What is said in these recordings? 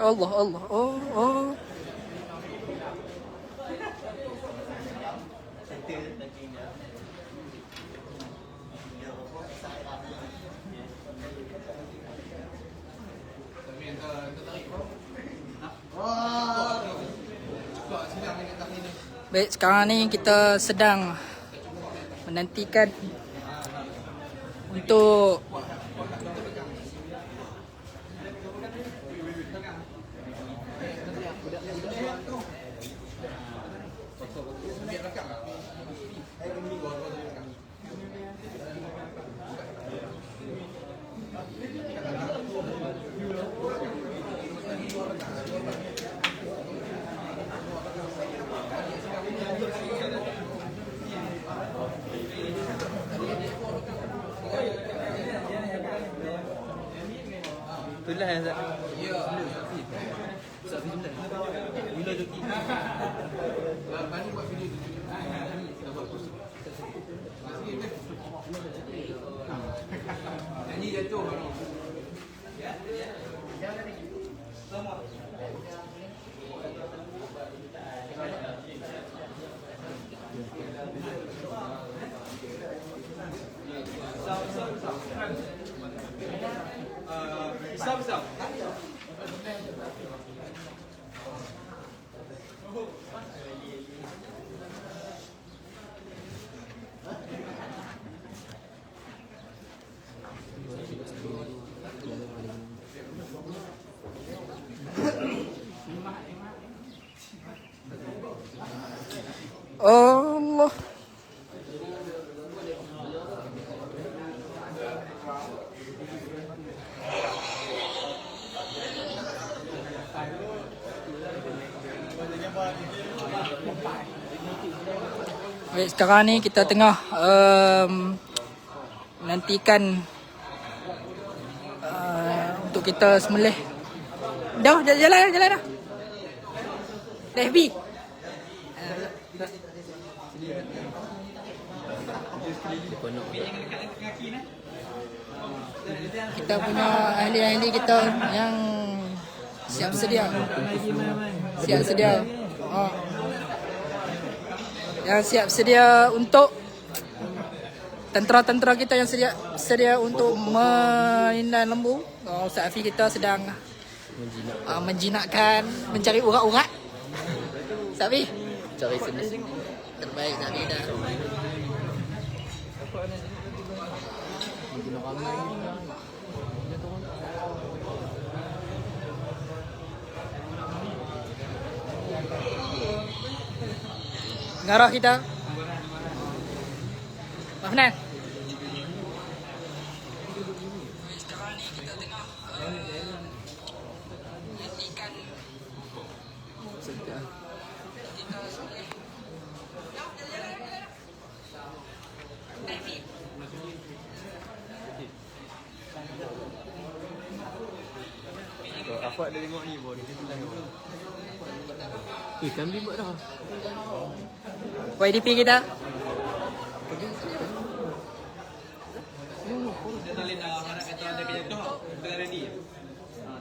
Allah Allah. Oh oh. Baik, sekarang ni kita sedang menantikan untuk Itulah yang Zak. Ya. Zak film dah. Bila joki. Bani buat video tu. Dah buat post. Nyanyi jatuh baru. Stop. Allah. Baik, sekarang ni kita tengah menantikan untuk kita sembelih. Dah jalan dah. Dah FB. Kita punya ahli-ahli kita yang siap sedia. Yang siap sedia untuk tentera-tentera kita yang sedia untuk mainan lembu. Ustaz Afi kita sedang menjinakkan, mencari urat-urat. Ustaz Afi Cari sini. terbaik Ustaz Afi dah. Ngarah kita. Mahnan. Sekarang ni kita tengah menghentikan kita sembelih. Apa ada tengok ni baru kita tengok. Kami buat dah. YDP kita. Dia tak boleh dah harap kata ada kerja tu. Kita dah ready.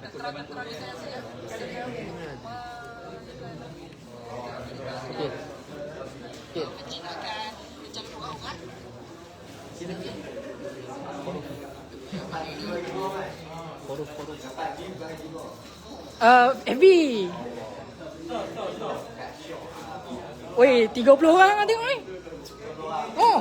Tentera-tentera kita yang sedia. Okey. Menjinakkan, mencari urat-urat. FB. Weh, 30 orang lah tengok ni. Oh.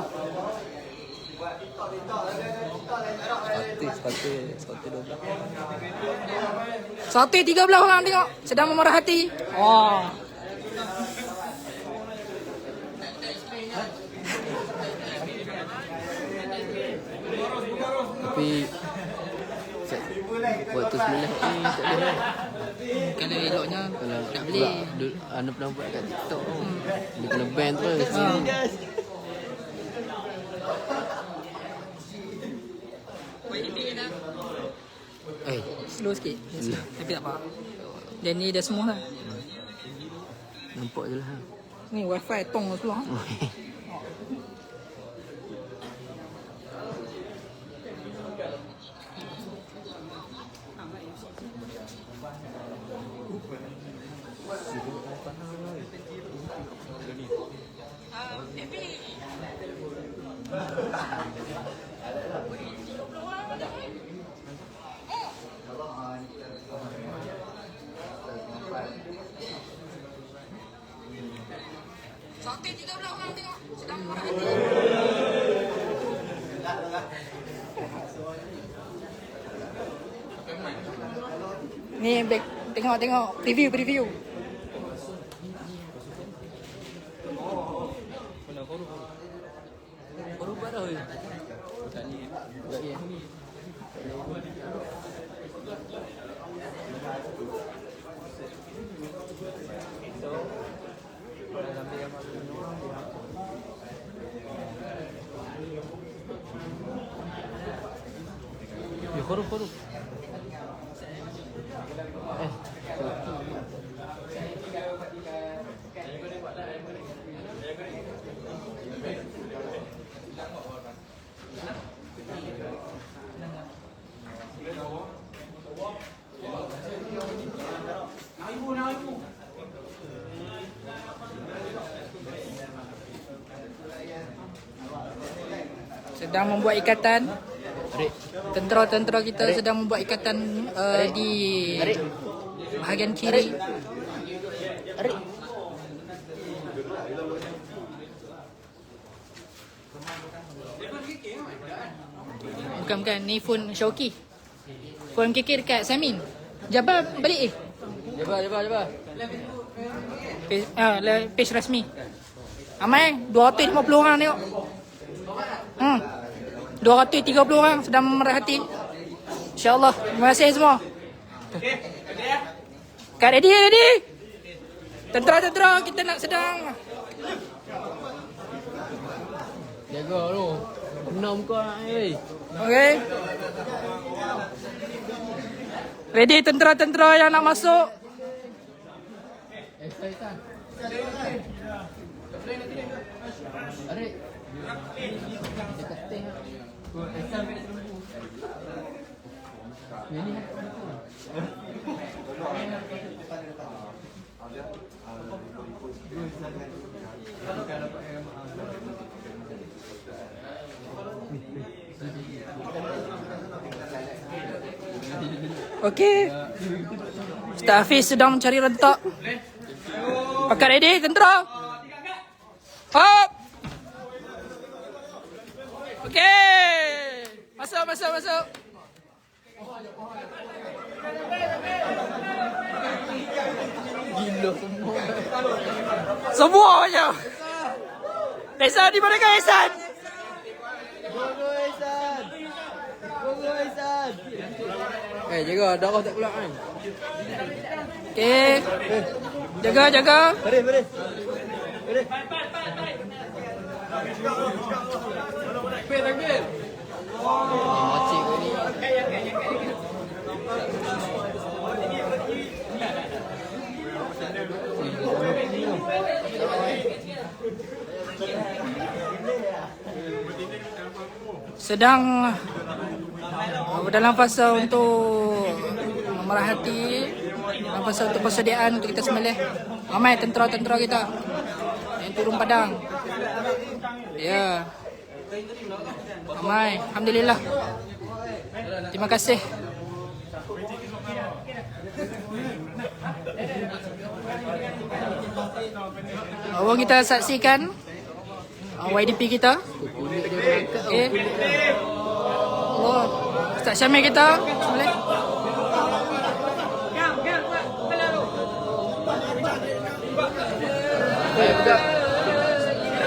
Satu 13 orang tengok. Sedang memerhati. Wah. Tapi buat tu sebelah ni tak boleh. Kalau eloknya Kalau nak beli. Anda pernah buat kat TikTok tu. Dia kena ban terus. Slow sikit. Tapi tak apa. Dan ni dah semua lah. Nampak je lah. Ni wifi tong sebelah. Sampai 13 orang tengok. Sedang merhati. Ni back, tengok preview. Baru parah weh. Tak ni. Tak ni. Ya, korup. Sedang membuat ikatan. Tentera-tentera kita sedang membuat ikatan di bahagian kiri. Bukan, ni phone Syauki. Phone MKK dekat Samin. Jabar balik Jabar. Page rasmi. Amai 250 orang tengok. 230 orang sedang merhati. InsyaAllah. Terima kasih semua. Kak ready? Tentera kita nak sedang. Jaga tu. Enam kau nak ni. Okay. Ready tentera-tentera yang nak masuk. Excited. Arik. Okey. Ustaz Hafiz sedang mencari rentak. Pakat ready tentera? Hop. Okey. Masuk. Gila semua. Semua macam. Ehsan di mana kan Ehsan? Go Ehsan. Jaga darah tak keluar kan. Okey. Jaga. Baris. Takbir. Macik kau ni. Sedang dalam fasa untuk memerhati, dalam fasa untuk persediaan untuk kita sembelih. Ramai tentera-tentera kita yang turun padang. Ya. Ramai. Alhamdulillah. Terima kasih. Awak kita saksikan YDP kita. Okay. Oh, Ustaz Syamil kita. Boleh.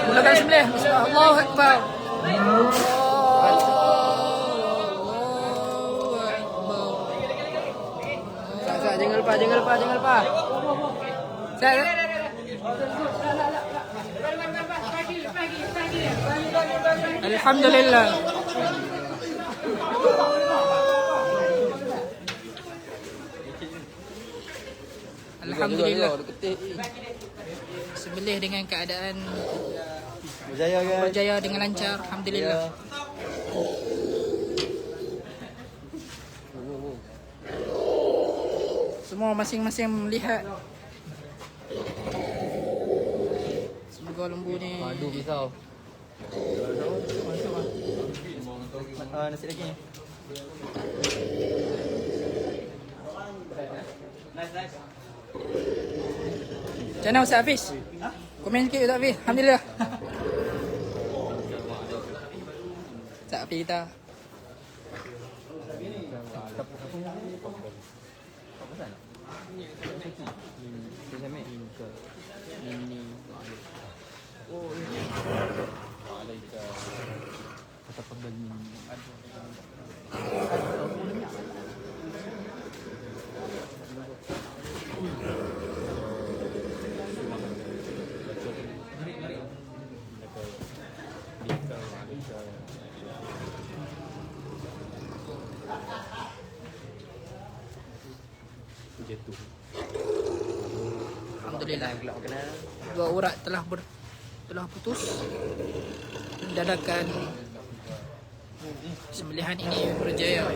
Mulakan sembelih. Allahu Akbar. Jangan lupa. Alhamdulillah. Alhamdulillah. Sembelih dengan keadaan berjaya dengan lancar. Alhamdulillah. Semua masing-masing melihat Harga lembu ni. Padu pisau. Masuk. Nasi lagi ni. Macam mana Ustaz Hafiz? Komen sikit Ustaz Hafiz. Alhamdulillah. Ustaz Hafiz kita. Alhamdulillah. Dua urat telah putus. Dadakan sembelihan ini berjaya.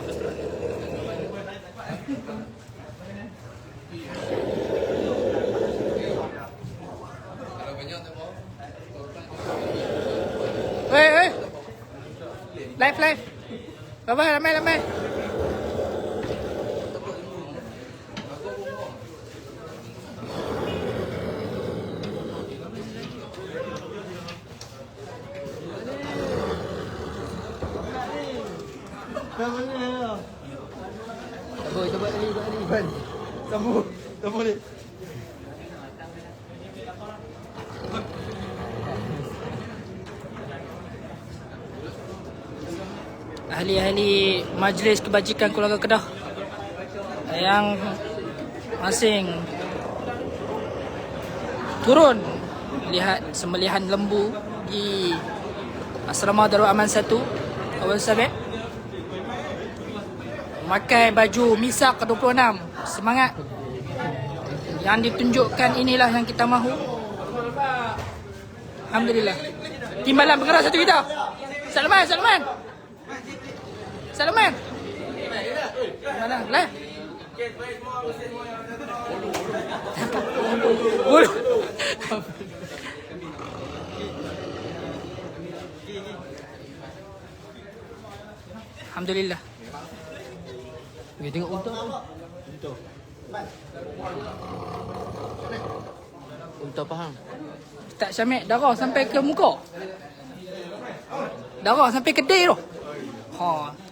Hei. Live. Apa ramai. Kita buat tadi. Sambung ni. Ahli-ahli Majlis Kebajikan Keluarga Kedah yang masing turun lihat sembelihan lembu di Asrama Darul Aman 1 Awal Sabit. Memakai baju misak ke-26. Semangat. Yang ditunjukkan inilah yang kita mahu. Alhamdulillah. Timbalan penggerak satu kita. Salman. Mana? Lah. Alhamdulillah. Kita tengok unta. Unta faham. Tak Syamik, darah sampai ke muka. Darah sampai ke kedai tu.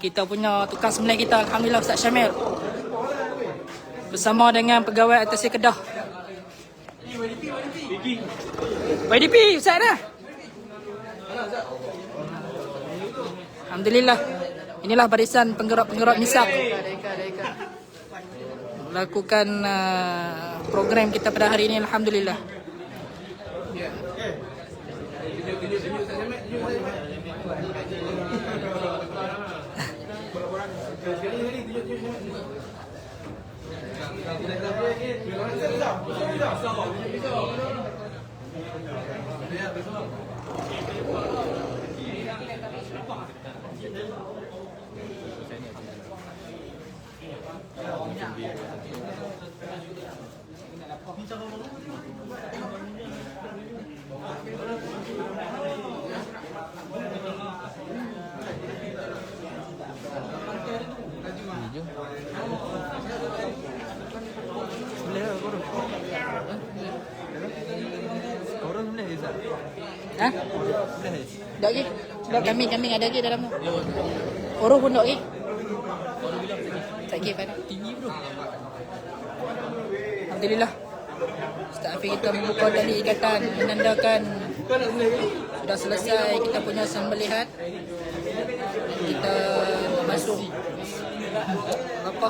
Kita punya tukang sembelih kita, alhamdulillah Ustaz Syamil. Bersama dengan pegawai Atasi Kedah. YDP Ustaz dah. Alhamdulillah. Inilah barisan penggerak-penggerak misak. Melakukan program kita pada hari ini, alhamdulillah. Tak lagi. Sebab kambing ada lagi dalam tu. Orang pun tak lagi. Tak lagi pada. Tinggi bro. Alhamdulillah. Ustaz Hafiz kita membuka tali ikatan menandakan sudah selesai kita punya sembelihan. Kita masuk apa?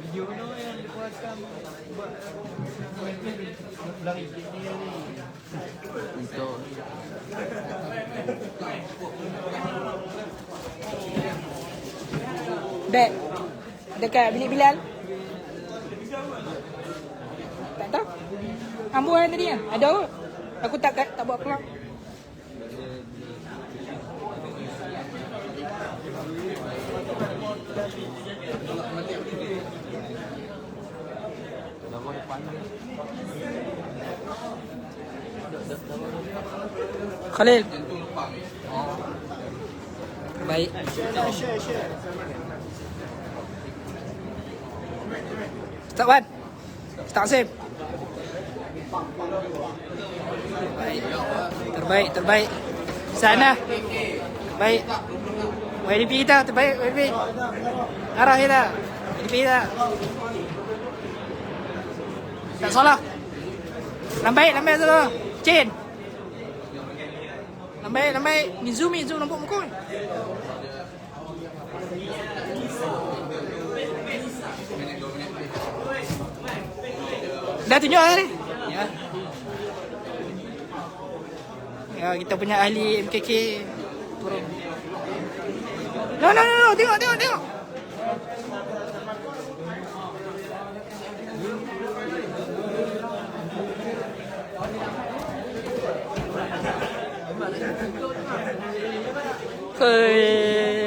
Video no yang dikeluarkan buat lari ni untuk Dek, dekat bilik Bilal. Tak tahu. Ambo yang tadi kan? Ada ke? Aku tak buat keluar. Khalil. Baik. Ustaz Wan. Ustaz Asim. Terbaik. Sana. Baik. YDP kita terbaik, YDP. Arah kita. YDP kita. Tak salah. Lambai salah. Chain. Lambai. Ni zoom nampak muka ni. Dah tunjuk ni. Ya. Ya, kita punya ahli MKK turun. No. Tengok.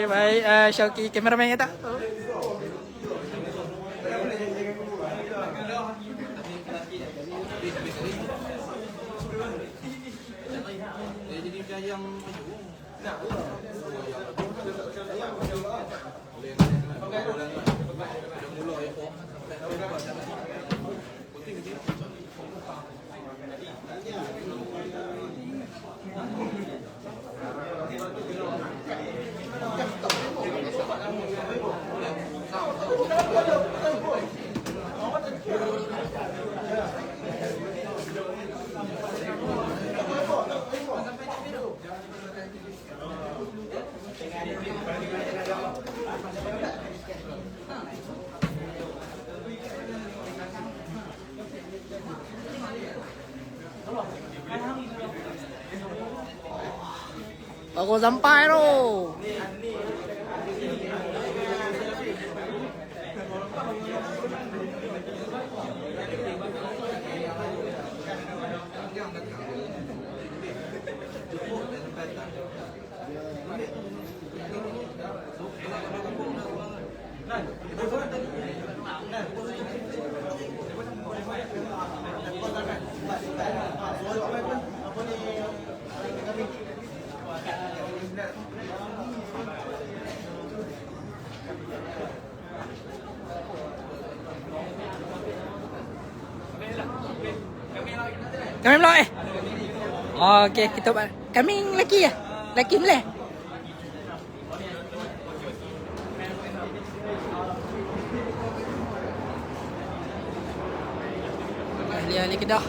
Baik, Syauqi kameraman kata. jadi macam yang Aku sampai tu. Kami melawak okey, kita kami lelaki ya? Lelaki boleh? Ahli-ahli Kedah.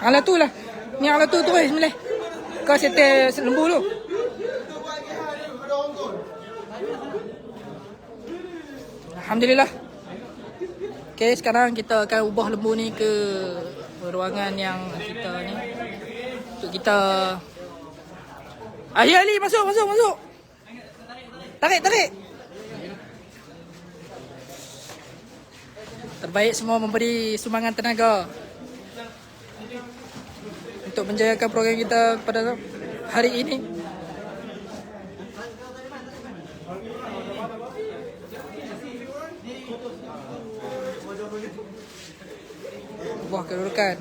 Ala tu lah. Ni ala tu tu boleh. Kau settle lembu tu. Alhamdulillah. Okay, sekarang kita akan ubah lembu ni ke ruangan yang kita ni. Untuk kita ahli-ahli masuk. Tarik. Terbaik semua memberi sumbangan tenaga untuk menjayakan program kita pada hari ini. Buah kedudukan.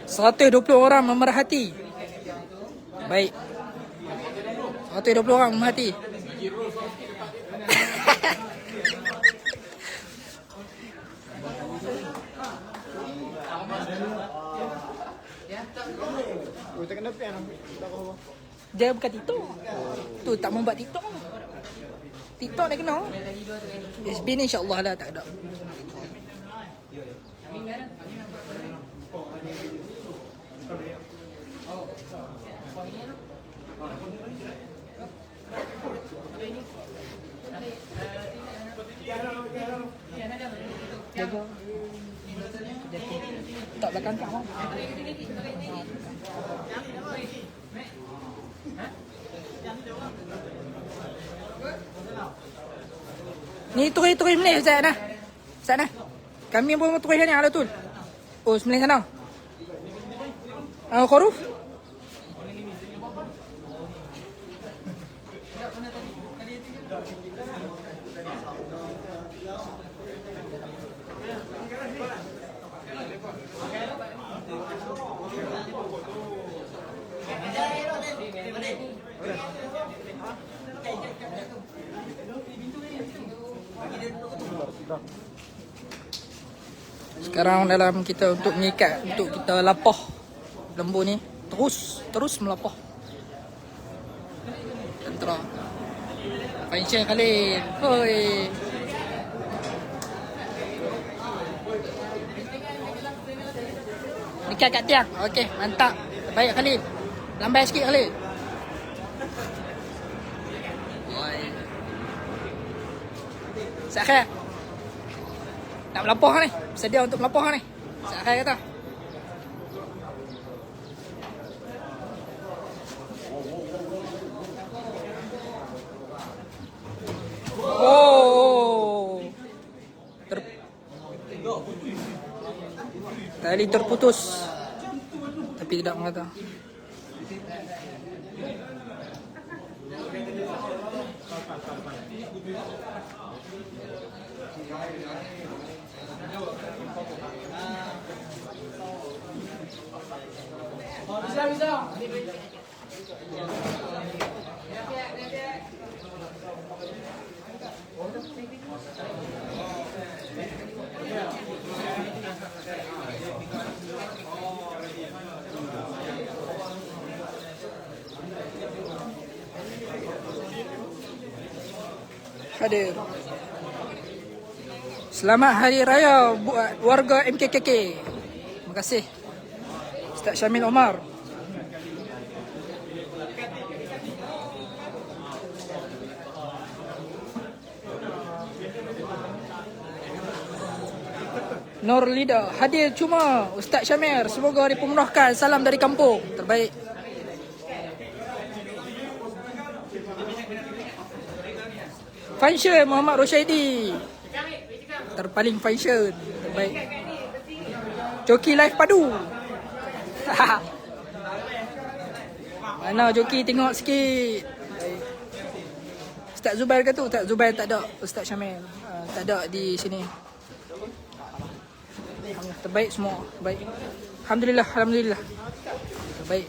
$120 orang memerhati. Baik. 120 orang memerhati. Dia bukan TikTok. Tu tak mau buat TikTok. TikTok dah kena. SB ni insya-Allah lah tak ada. Jaga. Tak belakang kau. Ni turis-turis Melayu Ustaz nah. Ustaz nah. Kami pun turis ni ada betul. Oh, Melayu sana. Khuruf? Sekarang dalam kita untuk mengikat, untuk kita lapah lembu ni, terus melapah. Tentera Faisal Khalil. Hoi. Dekat kat tiang. Okey, mantap. Baik Khalil. Lambai sikit Khalil. Sakit. Nak melapah ni. Sedia untuk melapah ni. Sakit kata. Oh. Tali terputus. Tapi tidak mengata. Hadir. Selamat Hari Raya buat warga MKKK. Terima kasih Ustaz Syamil Omar. Nur Lida hadir cuma Ustaz Syamir. Semoga dipenuhkan. Salam dari kampung. Terbaik. Function Muhammad Rosyaidi. Terpaling function. Terbaik. Joki live padu. Mana Joki tengok sikit. Ustaz Zubair ke tu? Ustaz Zubair tak ada. Ustaz Syamil tak ada di sini. Terbaik semua. Terbaik. Alhamdulillah. Alhamdulillah. Terbaik.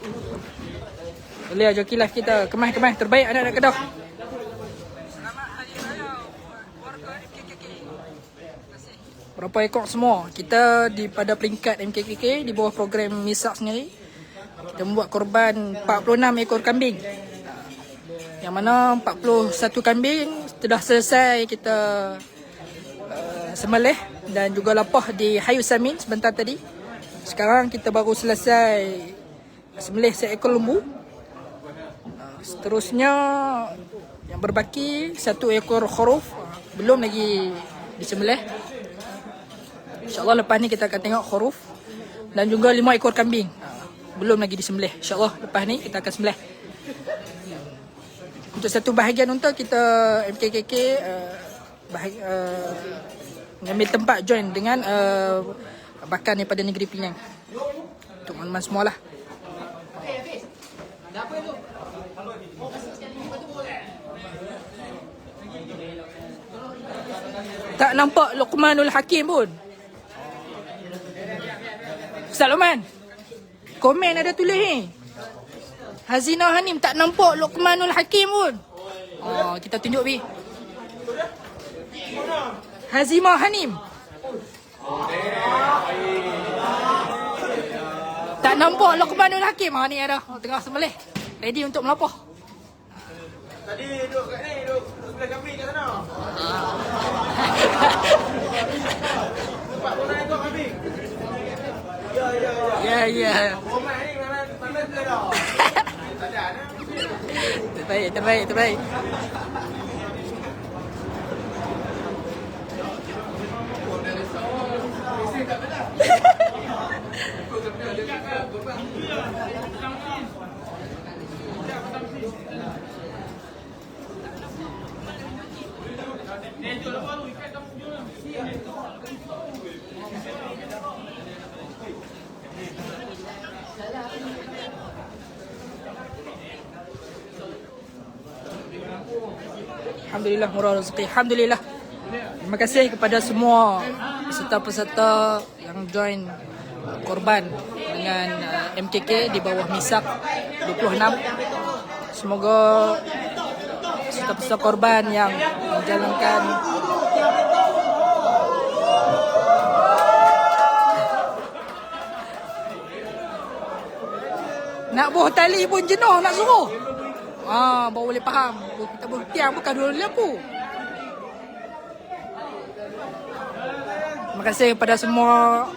Boleh Joki live kita. Kemas-kemas. Terbaik anak-anak Kedah. Berapa ekor semua. Kita pada peringkat MKKK di bawah program MISAK sendiri. Kita membuat korban 46 ekor kambing. Yang mana 41 kambing sudah selesai kita sembelih dan juga lapah di Hayu Samin sebentar tadi. Sekarang kita baru selesai sembelih seekor lembu. Seterusnya yang berbaki 1 ekor khuruf belum lagi disembelih. InsyaAllah lepas ni kita akan tengok khuruf. Dan juga 5 ekor kambing belum lagi disembelih. InsyaAllah lepas ni kita akan sembelih. Untuk satu bahagian unta kita MKKK mengambil tempat join dengan bakan daripada negeri Penang. Untuk teman-teman semualah. Tak nampak Luqmanul Hakim pun. Ustaz Luqman, komen ada tulis ni. Hazina Hanim tak nampak Luqmanul Hakim pun. Oh, kita tunjuk bi. Hazimah Hanim. Tak nampak Luqmanul Hakim. Ha ni ada. Tengah sembelih. Ready untuk melapor. Tadi duduk kat ni, duduk sebelah kambing kat sana. Nampak orang ikut kambing. Ya. Orang ni mana tu dah. Tak ada nah. Terbaik. Alhamdulillah murah rezeki. Alhamdulillah. Terima kasih kepada semua peserta-peserta yang join korban dengan MKK di bawah Misak 26. Semoga peserta-peserta korban yang menjalankan nak buh tali pun jenuh nak suruh. Baru boleh faham. Kita bertiang bukan dua lampu. Terima kasih kepada semua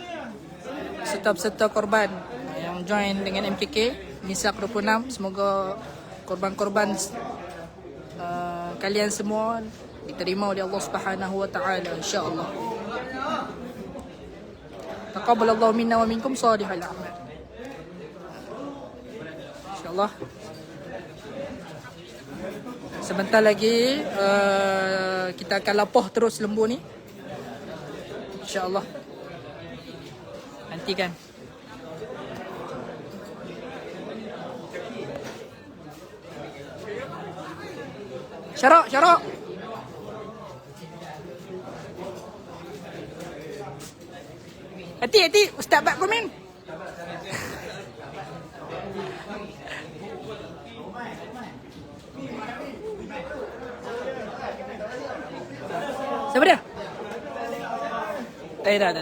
peserta-peserta korban yang join dengan MKK Misak 26. Semoga korban-korban kalian semua diterima oleh Allah Subhanahu wa taala insya-Allah. Taqabbalallahu minna wa minkum salihal a'mal. Insya-Allah. Sebentar lagi kita akan lapoh terus lembu ni. InsyaAllah. Nantikan. Syarak. Hati, Ustaz bak komen. Siapa dia? Dah.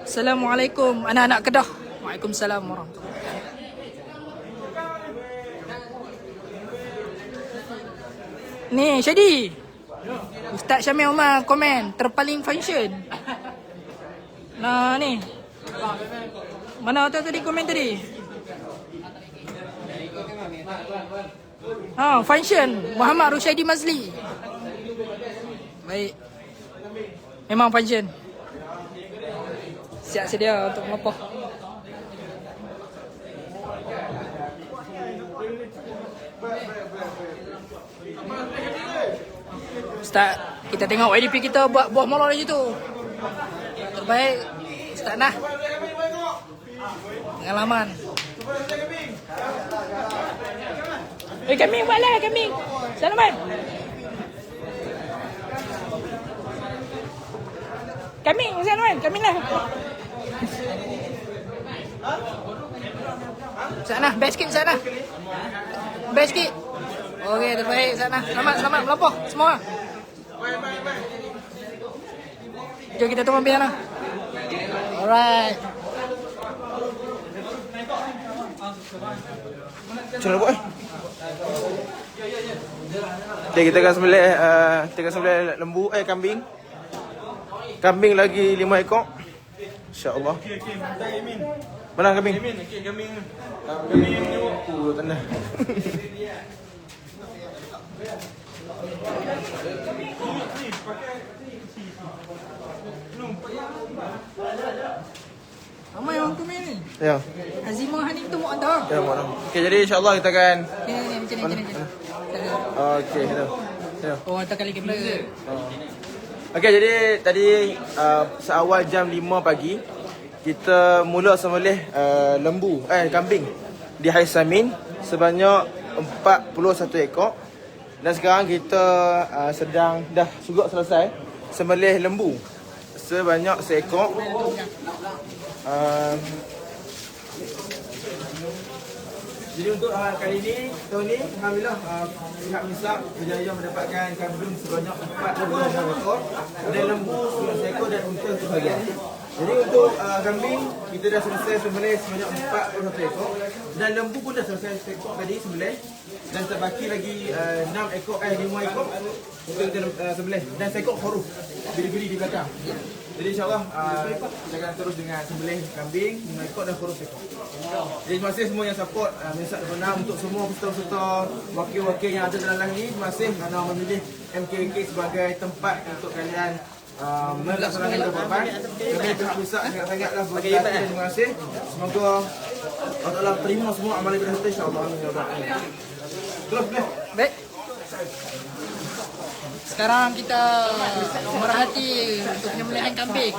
Assalamualaikum anak-anak Kedah. Waalaikumsalam warahmatullahi. Ni Syadi. Ustaz Syamil Umar komen terpaling function. Nah ni. Mana tadi komen tadi? Function Muhammad Rushaidi Mazli. Baik. Memang function. Siap sedia untuk melapor. Ustaz, kita tengok YDP kita buat buah molor di situ. Terbaik Ustaz Nah. Pengalaman. Kambing buatlah kambing. Salaman. Kambing Salaman, kambing lah. Sana, best sikit sana. Best sikit. Okey, terbaik sana. Selamat melapor semua. Jom kita tunggu ambil sana. Alright. Macam mana buat? Okay, kita akan sembelih lembu, kambing. Kambing lagi 5 ekor. InsyaAllah. Mana kambing? Kambing tanda. Ramai orang komen ni. Ya. Azimah Hanim tu muat dah. Ya, mana. Okey, jadi insyaAllah kita akan Ni macam ni. okey, kita. Ya. Oh, hantar kali kamera. Okey, jadi tadi seawal jam 5 pagi kita mula sembelih lembu kambing di Hai Samin sebanyak 41 ekor. Dan sekarang kita sedang dah juga selesai sembelih lembu sebanyak seekor. Jadi untuk kali ini, tahun ni alhamdulillah pihak Misak berjaya mendapatkan kambing sebanyak 46 ekor dan lembu 9 ekor dan unta sebahagian. Jadi untuk kambing kita dah selesai sembelih sebanyak 41 ekor dan lembu pun dah selesai sekor tadi sembelih dan terbaki lagi 5 ekor untuk kita sembelih dan seekor khoruf bili-bili di belakang. Jadi insyaAllah kita akan terus dengan sembelih kambing 5 ekor dan khoruf ekor. Jadi terima kasih semua yang support Misak Benar untuk semua peserta-peserta wakil-wakil yang ada dalam ni. Terima kasih kerana memilih MKK sebagai tempat untuk kalian melaksanakan korban. Kami pihak Misak sangat-sangatlah berterima kasih. Terima kasih. Semoga Allah Ta'ala terima semua amalan ibadah kita insyaAllah. Terus boleh. Baik. Sekarang kita merhati untuk penyembelihan kambing.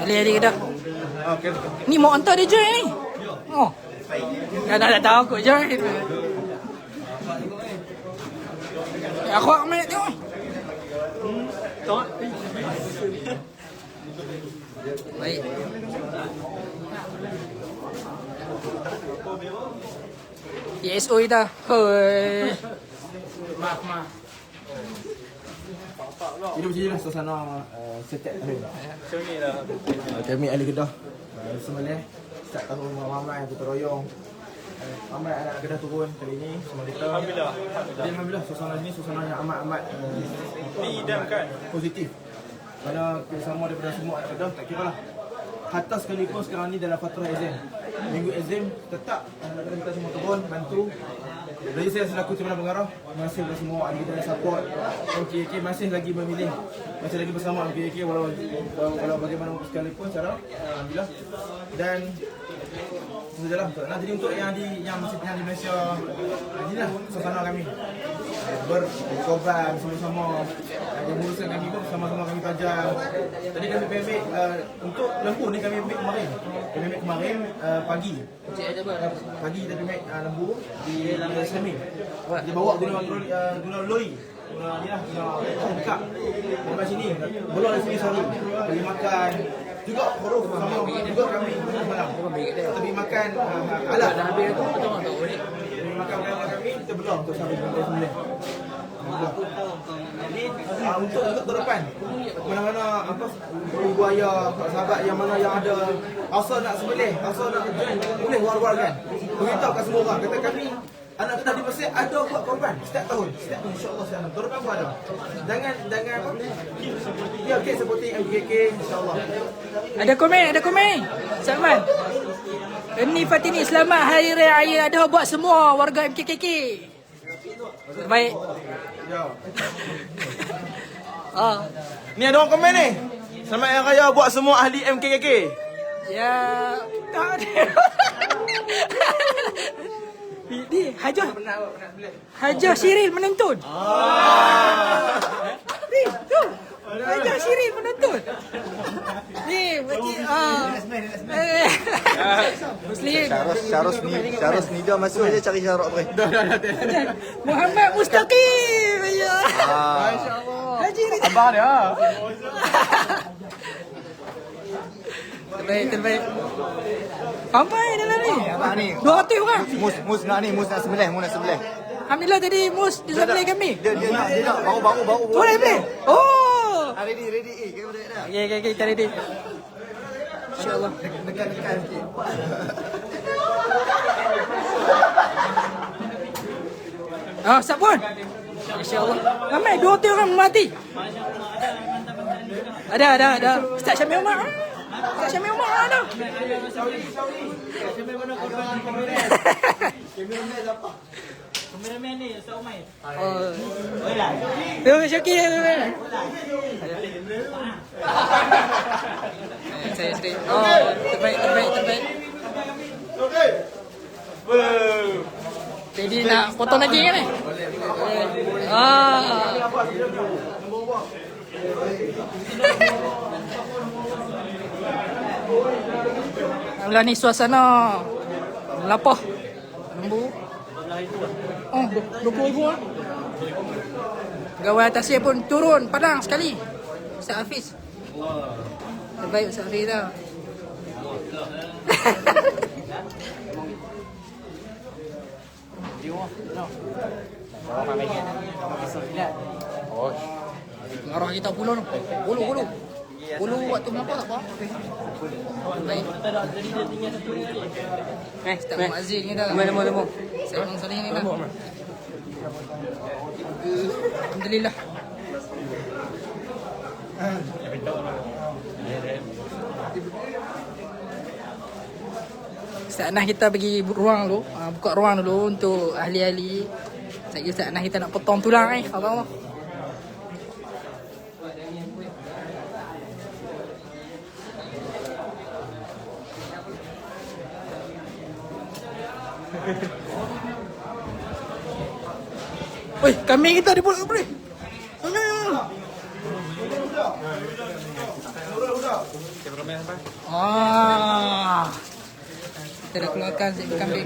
Alih-alih ke dah. Okey. Ni mau hantar dia join ni. Oh. Dah tahu aku join. Aku akan nak tengok. Baik. PSO dah. Hoi. Maaf. Ini macam inilah suasana setiap tahun. Kami ahli Kedah sembelih setiap tahun ramai yang kita royong. Ramai anak Kedah turun kali ini semua kita. Alhamdulillah suasana ini suasana yang amat diidamkan positif. Kerana bersama daripada semua anak Kedah, tak kira lah. Hatta sekalipun sekarang ni dalam fatrah exam. Minggu exam tetap anak kita semua turun bantu. Jadi saya selaku Timbalan Pengarah, masih kepada semua adik kita yang support MKK masih lagi memilih, masih lagi bersama MKK walau bagaimanapun sekalipun cara alhamdulillah. Dan sudahlah. Nah, jadi untuk yang di Malaysia, inilah suasana kami berkorban sama-sama. Yang urusan kami pun sama-sama kami pajang. Tadi kami ambil untuk lembu ni kami ambil kemarin. Pagi kita ambil lembu di Semin. Dia bawa guna lori. Guna buka. Sampai sini. Belum dari sini sorry. Bagi makan. Juga huruf sama juga kami malam. Tapi makan alat dah habis tu betul tak boleh. Makan kami kita belum untuk sampai sembelih. Jadi untuk ke depan mana-mana ibu ayah sahabat yang mana yang ada asal nak sembelih, asal nak join boleh war-warkan. Beritahu kat semua orang kata kami anak Kedah di Mesir ada buat korban setiap tahun insya-Allah sana. Korban pun ada. Jangan apa? Ya okey seperti MKK insya-Allah. Ada komen. Salman. Ini Fatini selamat Hari Raya ada buat semua warga MKKK. Terbaik. Ya. Ni ada orang komen ni. Selamat Hari Raya buat semua ahli MKKK. Ya. Tak ada. Ni Hajar Syiril menonton. Ni tu. Hajar Syiril menonton. Ni bagi Muslim. Syarus Nida masuk je cari syarat tu. Muhammad Mustaqim. Ya. Masya-Allah. Haji Abang dia. Terbaik. Sampai dalam ni. Abang ni. 200 orang. Mus nak sembelih, Alhamdulillah tadi Mus disembelih kami. Dia nak baru. Boleh. Oh. Ready. Kamera dah. Okay, kita ready. InsyaAllah. Dekat sikit. Sap pun. InsyaAllah. Ramai 200 orang mati. Ada. Ustaz Syamil Umar. Ada. Kameraman mana korban kameraman? Kameraman siapa? Kameraman ni Ustaz Umair. Tu Syakir. Saya sedih. Terbaik. Okey. Jadi nak potong lagi kan ni? Belah ni suasana lapah. Lembu. Oh, 20,000 lah. Pegawai atasnya pun turun padang sekali. Ustaz Hafiz. Terbaik Ustaz Hafiz dah. Arah kita puluh tu. Bulu. Bulu waktu melapar tak apa. Baik. Ustaz Muazzin ni dah. Lembut. Saya Abang Salih ni dah. Alhamdulillah. Ustaz Nah kita bagi ruang dulu, buka ruang dulu untuk ahli-ahli. Saya kira Ustaz Nah kita nak potong tulang apa? Oi, kambing kita dibuat apa ni? Kita dah keluarkan si kambing.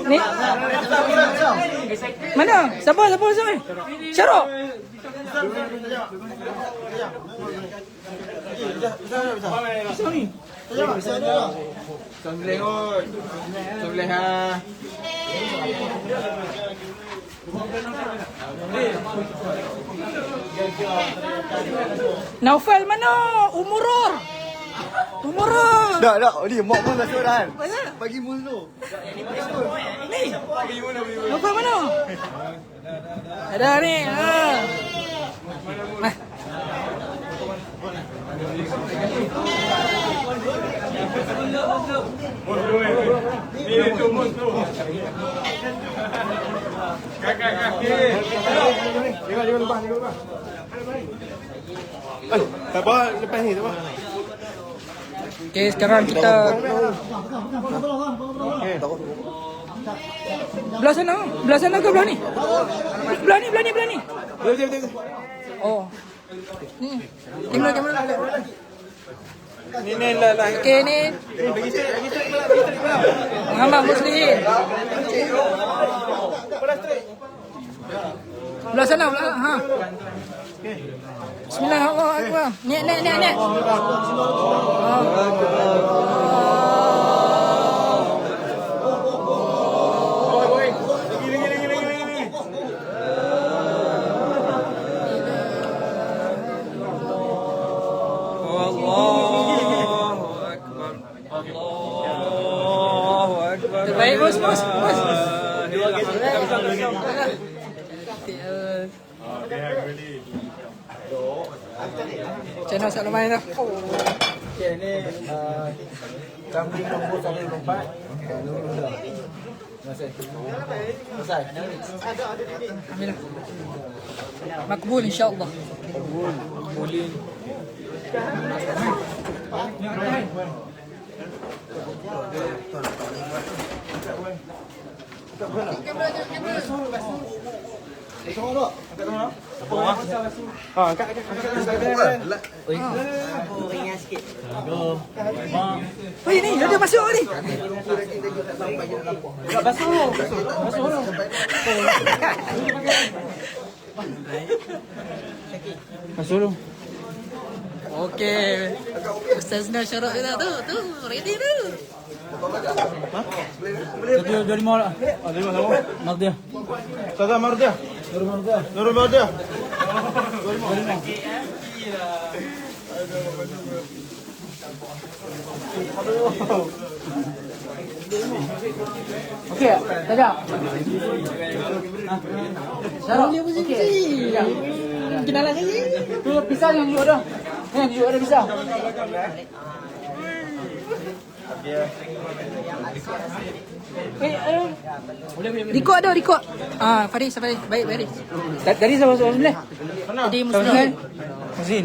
Ni. Mana? Siapa? Syarok. Naufal mana? Umuror. Dah. Ni mak pun dah suruh dah. Bagi mus tu. Ni. Naufal mana? Ada ni. Jangan lupa. Tak apa, lepas ni tak apa. Okay, sekarang kita belah sana ke belah ni? Belah ni. Betul. Oh. Ni. Kamera. Ni lah. Okey ni. Muhammad Muslihin. Belah sana. Ha. Bismillahirrahmanirrahim. Nek. Terbaik bos. Channel Ustaz Lumayan dah. Okey, ni kambing nombor 124. Selesai. Alhamdulillah. Makbul insya-Allah. Boleh. Oi ni, dia masuk ni. Masuk dulu. Okey. Ustaz Nah syarat dia tu. Ready tu. Satu 25 lah. 25 sama. Mardia. Ustazah Mardia. Nurul Mardia. Okey, tajak. Syarat dia okey. Kenalan ni. Tu pisau yang duduk dah. Yang duduk ada pisau. Rekod ada. Faris. Baik, Faris. Dari sama sebelah. Tadi Muslim. Mesin.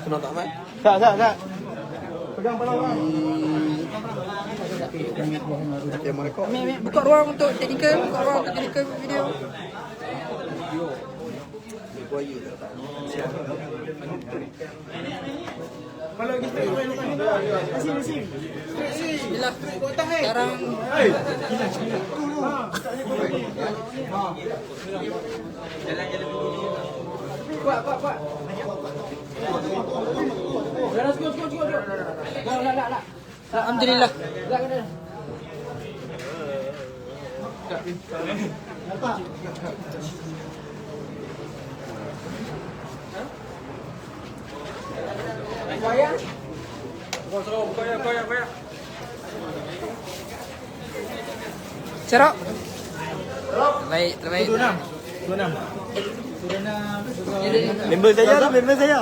Kena tak, Mat? Tak. Pegang pala orang. Ambil, buka ruang untuk technical, buka ruang untuk technical video. Bismillah. Sekarang Alhamdulillah. Cerok. Terbaik, terbaik. Member saya tu, member saya.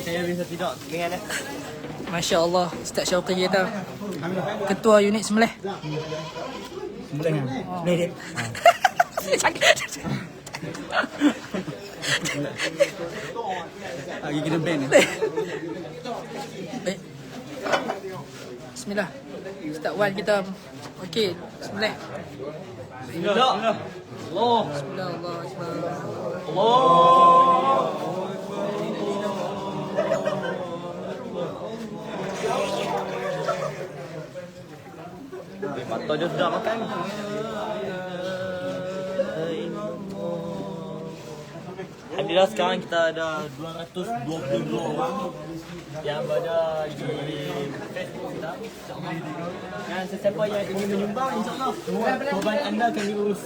Saya bisa tidak dengan Masya Allah, Ustaz Syauqi kita Ketua unit Semelih. Merit. Lagi kena ban ni. Baik. Bismillah. Ustaz Wan kita. Okey, Semelih. Bismillah. Allah. Bismillah, Allah Akbar. Mata dia sudah makan. Alhamdulillah sekarang kita ada 222 orang yang berada di Facebook kita. Dan sesiapa yang ingin menyumbang, insyaAllah korban anda akan diurus.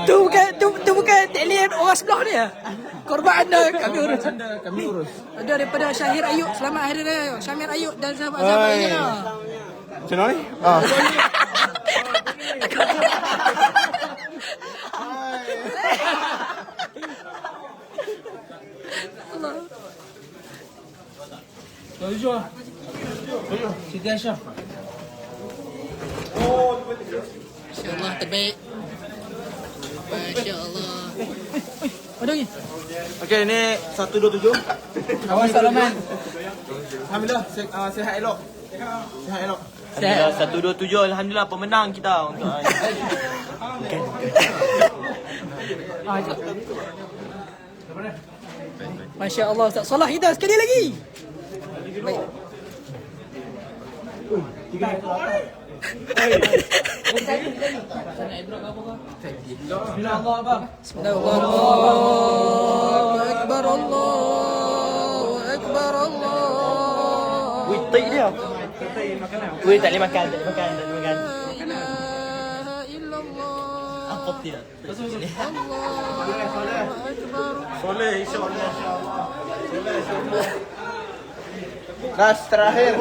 Tu bukan tagline orang sebelah ni ya. Korban anda kami urus. Kami urus. Ada daripada Syahir Ayub, selamat hari raya. Syamir Ayub dan sahabat-sahabat lainnya. Macam mana ni? Allah. Siti Aisyah. Masya-Allah terbaik. Masya-Allah. Ada lagi? Okey, ni 127. Awal salaman. Alhamdulillah, sihat elok. Sihat elok. Alhamdulillah 127, alhamdulillah pemenang kita untuk Masya Allah Ustaz Salah kita sekali lagi. Baik. Bismillahirrahmanirrahim. Allahu Akbar, Allahu Akbar, Allah. Wih, dia. Wih, tak boleh makan, tak boleh makan, tak boleh makan. La ilaha illallah. Apa dia? Allahu Akbar. Soleh insya-Allah. Nas terakhir.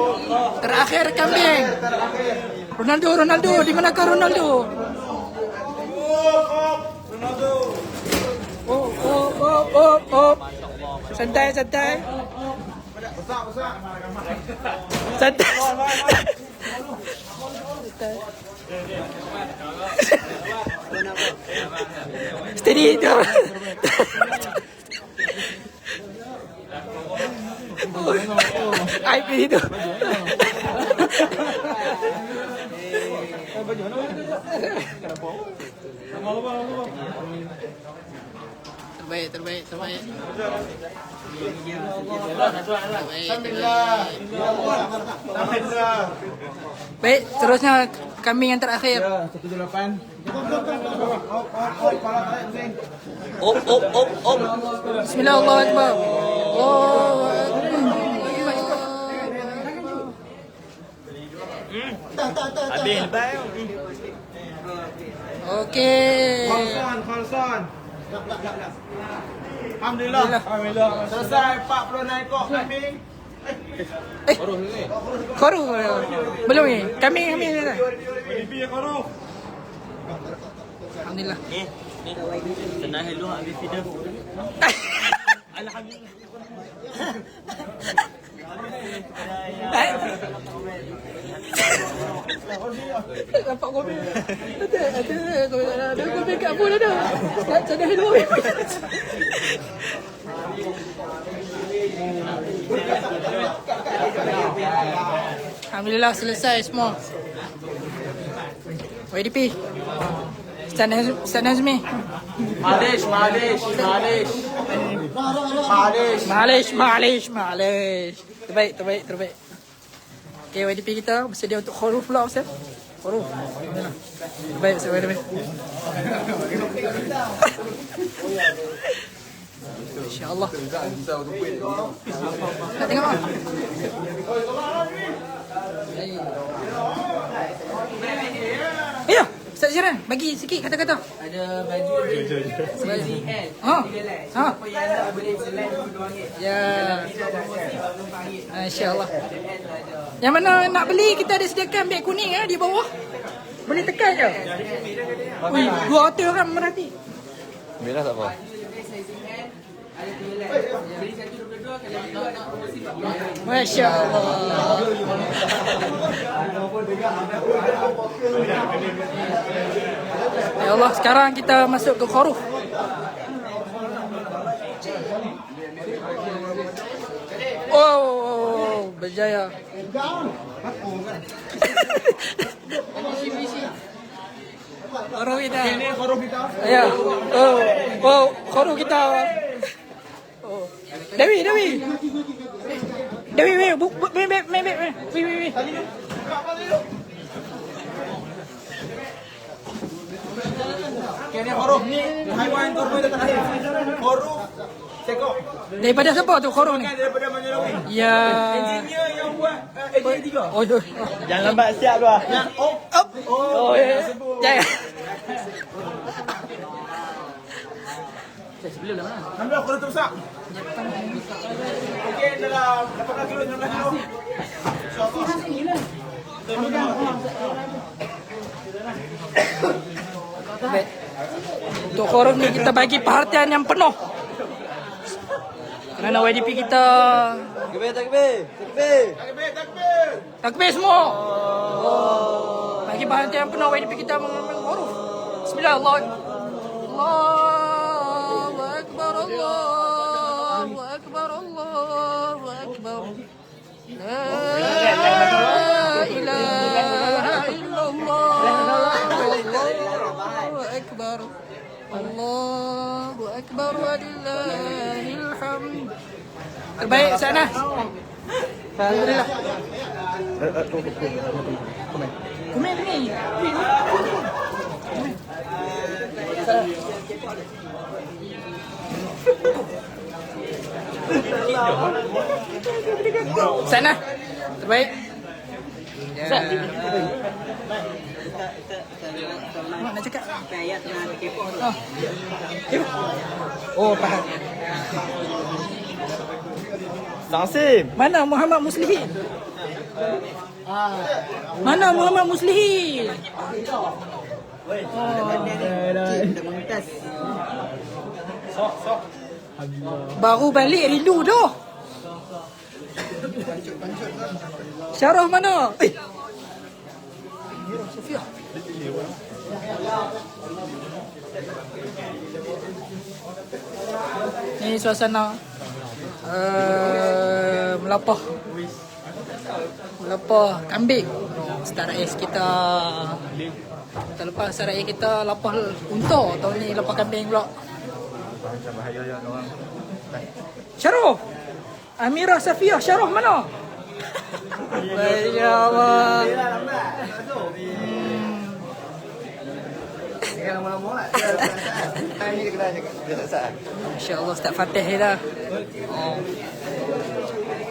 Terakhir kambing. Ronaldo, di manakah Ronaldo? Oh. Santai. Santai. Steady. IP itu. Terbaik. Baik, terusnya kambing yang terakhir. 178. Om. Bismillah, Allahu Akbar. Allahu Akbar. Habis lepas. Okey. Khalsan. Alhamdulillah. Selesai 46 ekor kambing. Koru. Belum ni. Kambing ni. Alhamdulillah. Ni. Tenang hello habis video. Alhamdulillah. Nampak komen. Ada komen kat pun ada. Sana hello. Alhamdulillah selesai semua. YDP. Ustaz Nazmi. Malish. Terbaik. Okay, YDP kita bersedia untuk huruf pula Ustaz. Huruf. Terbaik Ustaz YDP. InsyaAllah. Nak tengok tak? Ya, Ustaz Jiran, bagi sikit kata-kata. Ada baju ZL. Ha. Siapa yang nak boleh select RM2. Ya. RM4. InsyaAllah. Yang mana nak beli kita ada sediakan beg kuning di bawah. Boleh tekan je. Ui, 200 orang merhati. Merah tak apa. Ada toilet. Beli 122 kalau nak promosi 40. Masya Allah. Ya Allah, sekarang kita masuk ke huruf. Oh, berjaya. Huruf kita. Ini huruf kita. Ya. Huruf kita. Oh. Dewi. Ini huruf ni haiwan korban datang akhir. Huruf sekok. Daripada siapa tu huruf ni? Daripada Manjalawi. Ya. Engineer yang buat engineer 3. Oh, Jangan lambat siap tu. Yang Oh, ya. Jangan. Ambil huruf terbesar. Okey, dalam 18 kilo, 19 kilo. Baik. Untuk huruf ni kita bagi perhatian yang penuh. Kerana YDP kita Takbir. takbir semua. Bagi perhatian penuh YDP kita mengambil huruf. Bismillah. Allahu Akbar. La ilaha illallah. Allahu Akbar walillahil hamd. Terbaik sana. Alhamdulillah. Komen ni. Sana. Terbaik. Mak nak cakap. Oh, faham. Sangsim. Mana Muhammad Muslihin? Mana Muhammad Muslihin? Baru balik rindu tu. Syarah mana? Sofia. Ini suasana melapah kambing. Star Rais kita lepas Star Rais kita lapah unta. Tahun ni lapah kambing pula. Syarah Amirah Safiyah, Syarah mana? Ya Allah. Ini dia kena dia tak sah. Masya-Allah Ustaz Fatih ni dah.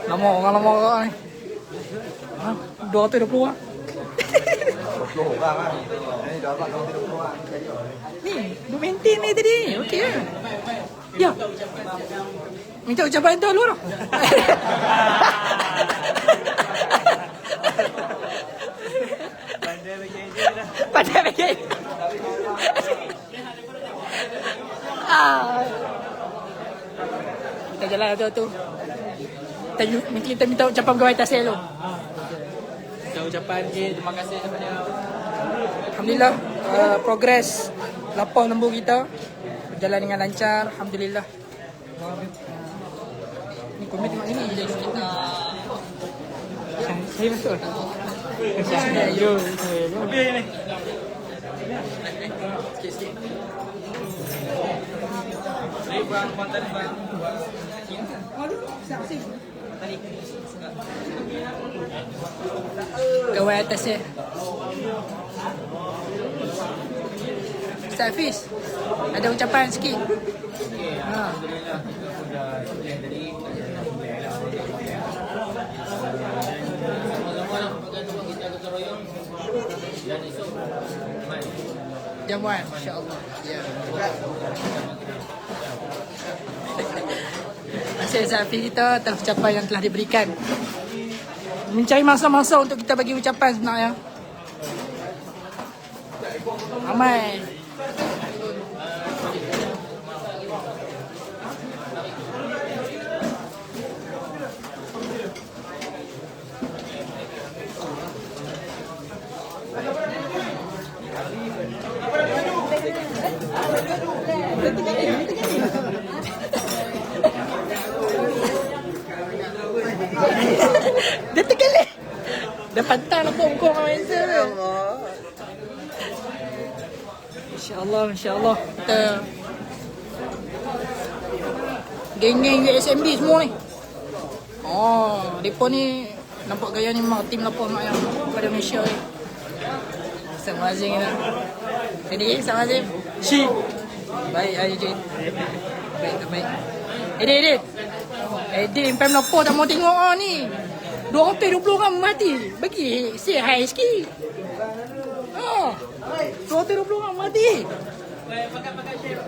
Lama orang ni. 220 orang. 20 orang ah. Ini dah dapat 20 orang. Ni, lu maintain ni tadi. Okey ke? Ya. Minta ucapan tu dulu. Pandai lagi. Kita jalan tu. Kita kita minta ucapan pegawai tasir dulu. Kita ucapan terima kasih kepada Alhamdulillah, progres lapor lembu kita berjalan dengan lancar. Alhamdulillah. Ni komen tengok sini je kita. Saya masuk. Yo. Lebih ni. Sikit-sikit. Saya buang konten bang. Kawan atas ya. Ustaz Hafiz, ada ucapan sikit. Jamuan, insya-Allah. Ya. Terima kasih Hafiz kita atas ucapan yang telah diberikan. Mencari masa-masa untuk kita bagi ucapan sebenarnya. Ramai. Dia tergelek. Dah pantang lah bongkong dengan answer. InsyaAllah, insyaAllah. Kita geng-geng USMD semua ni. Mereka ni nampak gaya ni memang tim lapor mak yang pada Malaysia ni. Assalamualaikum kita. Ready? Assalamualaikum. Syih. Baik, ayo je. Baik. Edit. Pem lapor tak mau tengok ni. 220 orang mati. Bagi say hi sikit. 220 orang mati. Pakai share.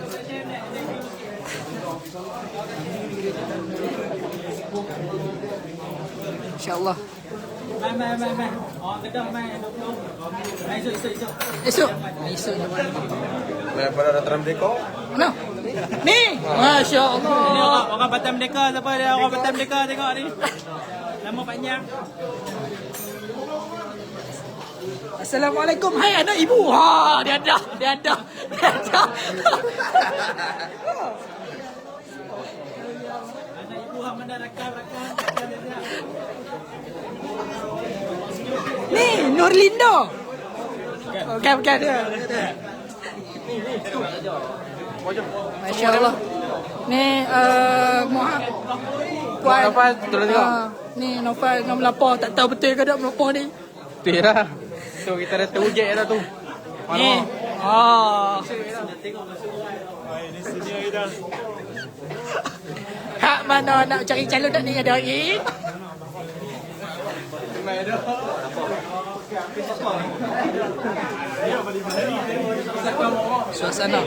InsyaAllah. Mai. Kedang mai 20. Esok. Mai pada Dataran Merdeka. Mana? Ni. Masya-Allah. Ini orang Batam Merdeka, siapa dia orang Batam Merdeka tengok ni. Nama panjang. Assalamualaikum. Hai anak ibu. Dia ada. Anak ibu hang mana rakam. Ni Nurlindo. Bukan dia. Masya-Allah. Ni Muhammad. Nofal tolong tengok. Ni Nofal nak melapor, tak tahu betul ke tak melapor ni. Betul lah. So kita dah terujek dah tu. Ni. Hak mana nak cari calon tak ni ada lagi? Suasana.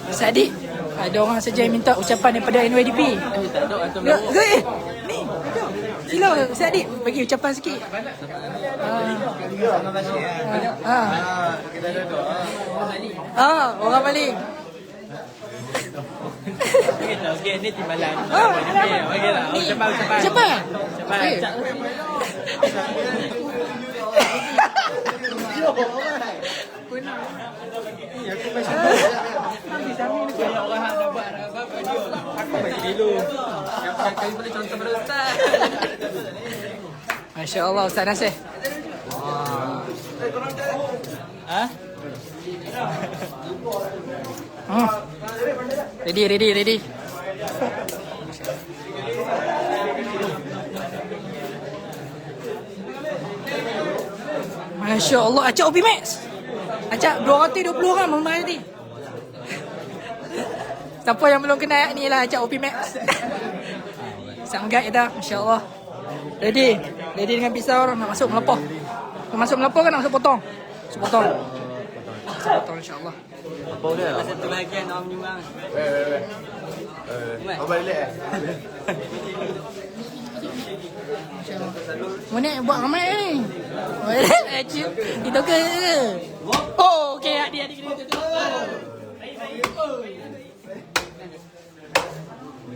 Sadik, ada orang saja yang minta ucapan daripada NYDP. Ni, sila Sadik bagi ucapan sikit. Orang balik. Okey, ni timbalan. Okeylah. Ucapan. Masya-Allah Ustaz Nasir. Ready. Masya Allah, acak OP Max. Acak 220 orang memang tadi. Siapa yang belum kenal ni lah acak OP Max. Sangat dah, Masya Allah. Ready dengan pisau orang nak masuk melapor. Nak masuk melapor kan nak masuk potong? Masuk potong insya-Allah. Apa dia? Satu bahagian orang menyumbang. Apa balik Mana buat ramai ni? Itu ke? Oh, okey, adik kena tu.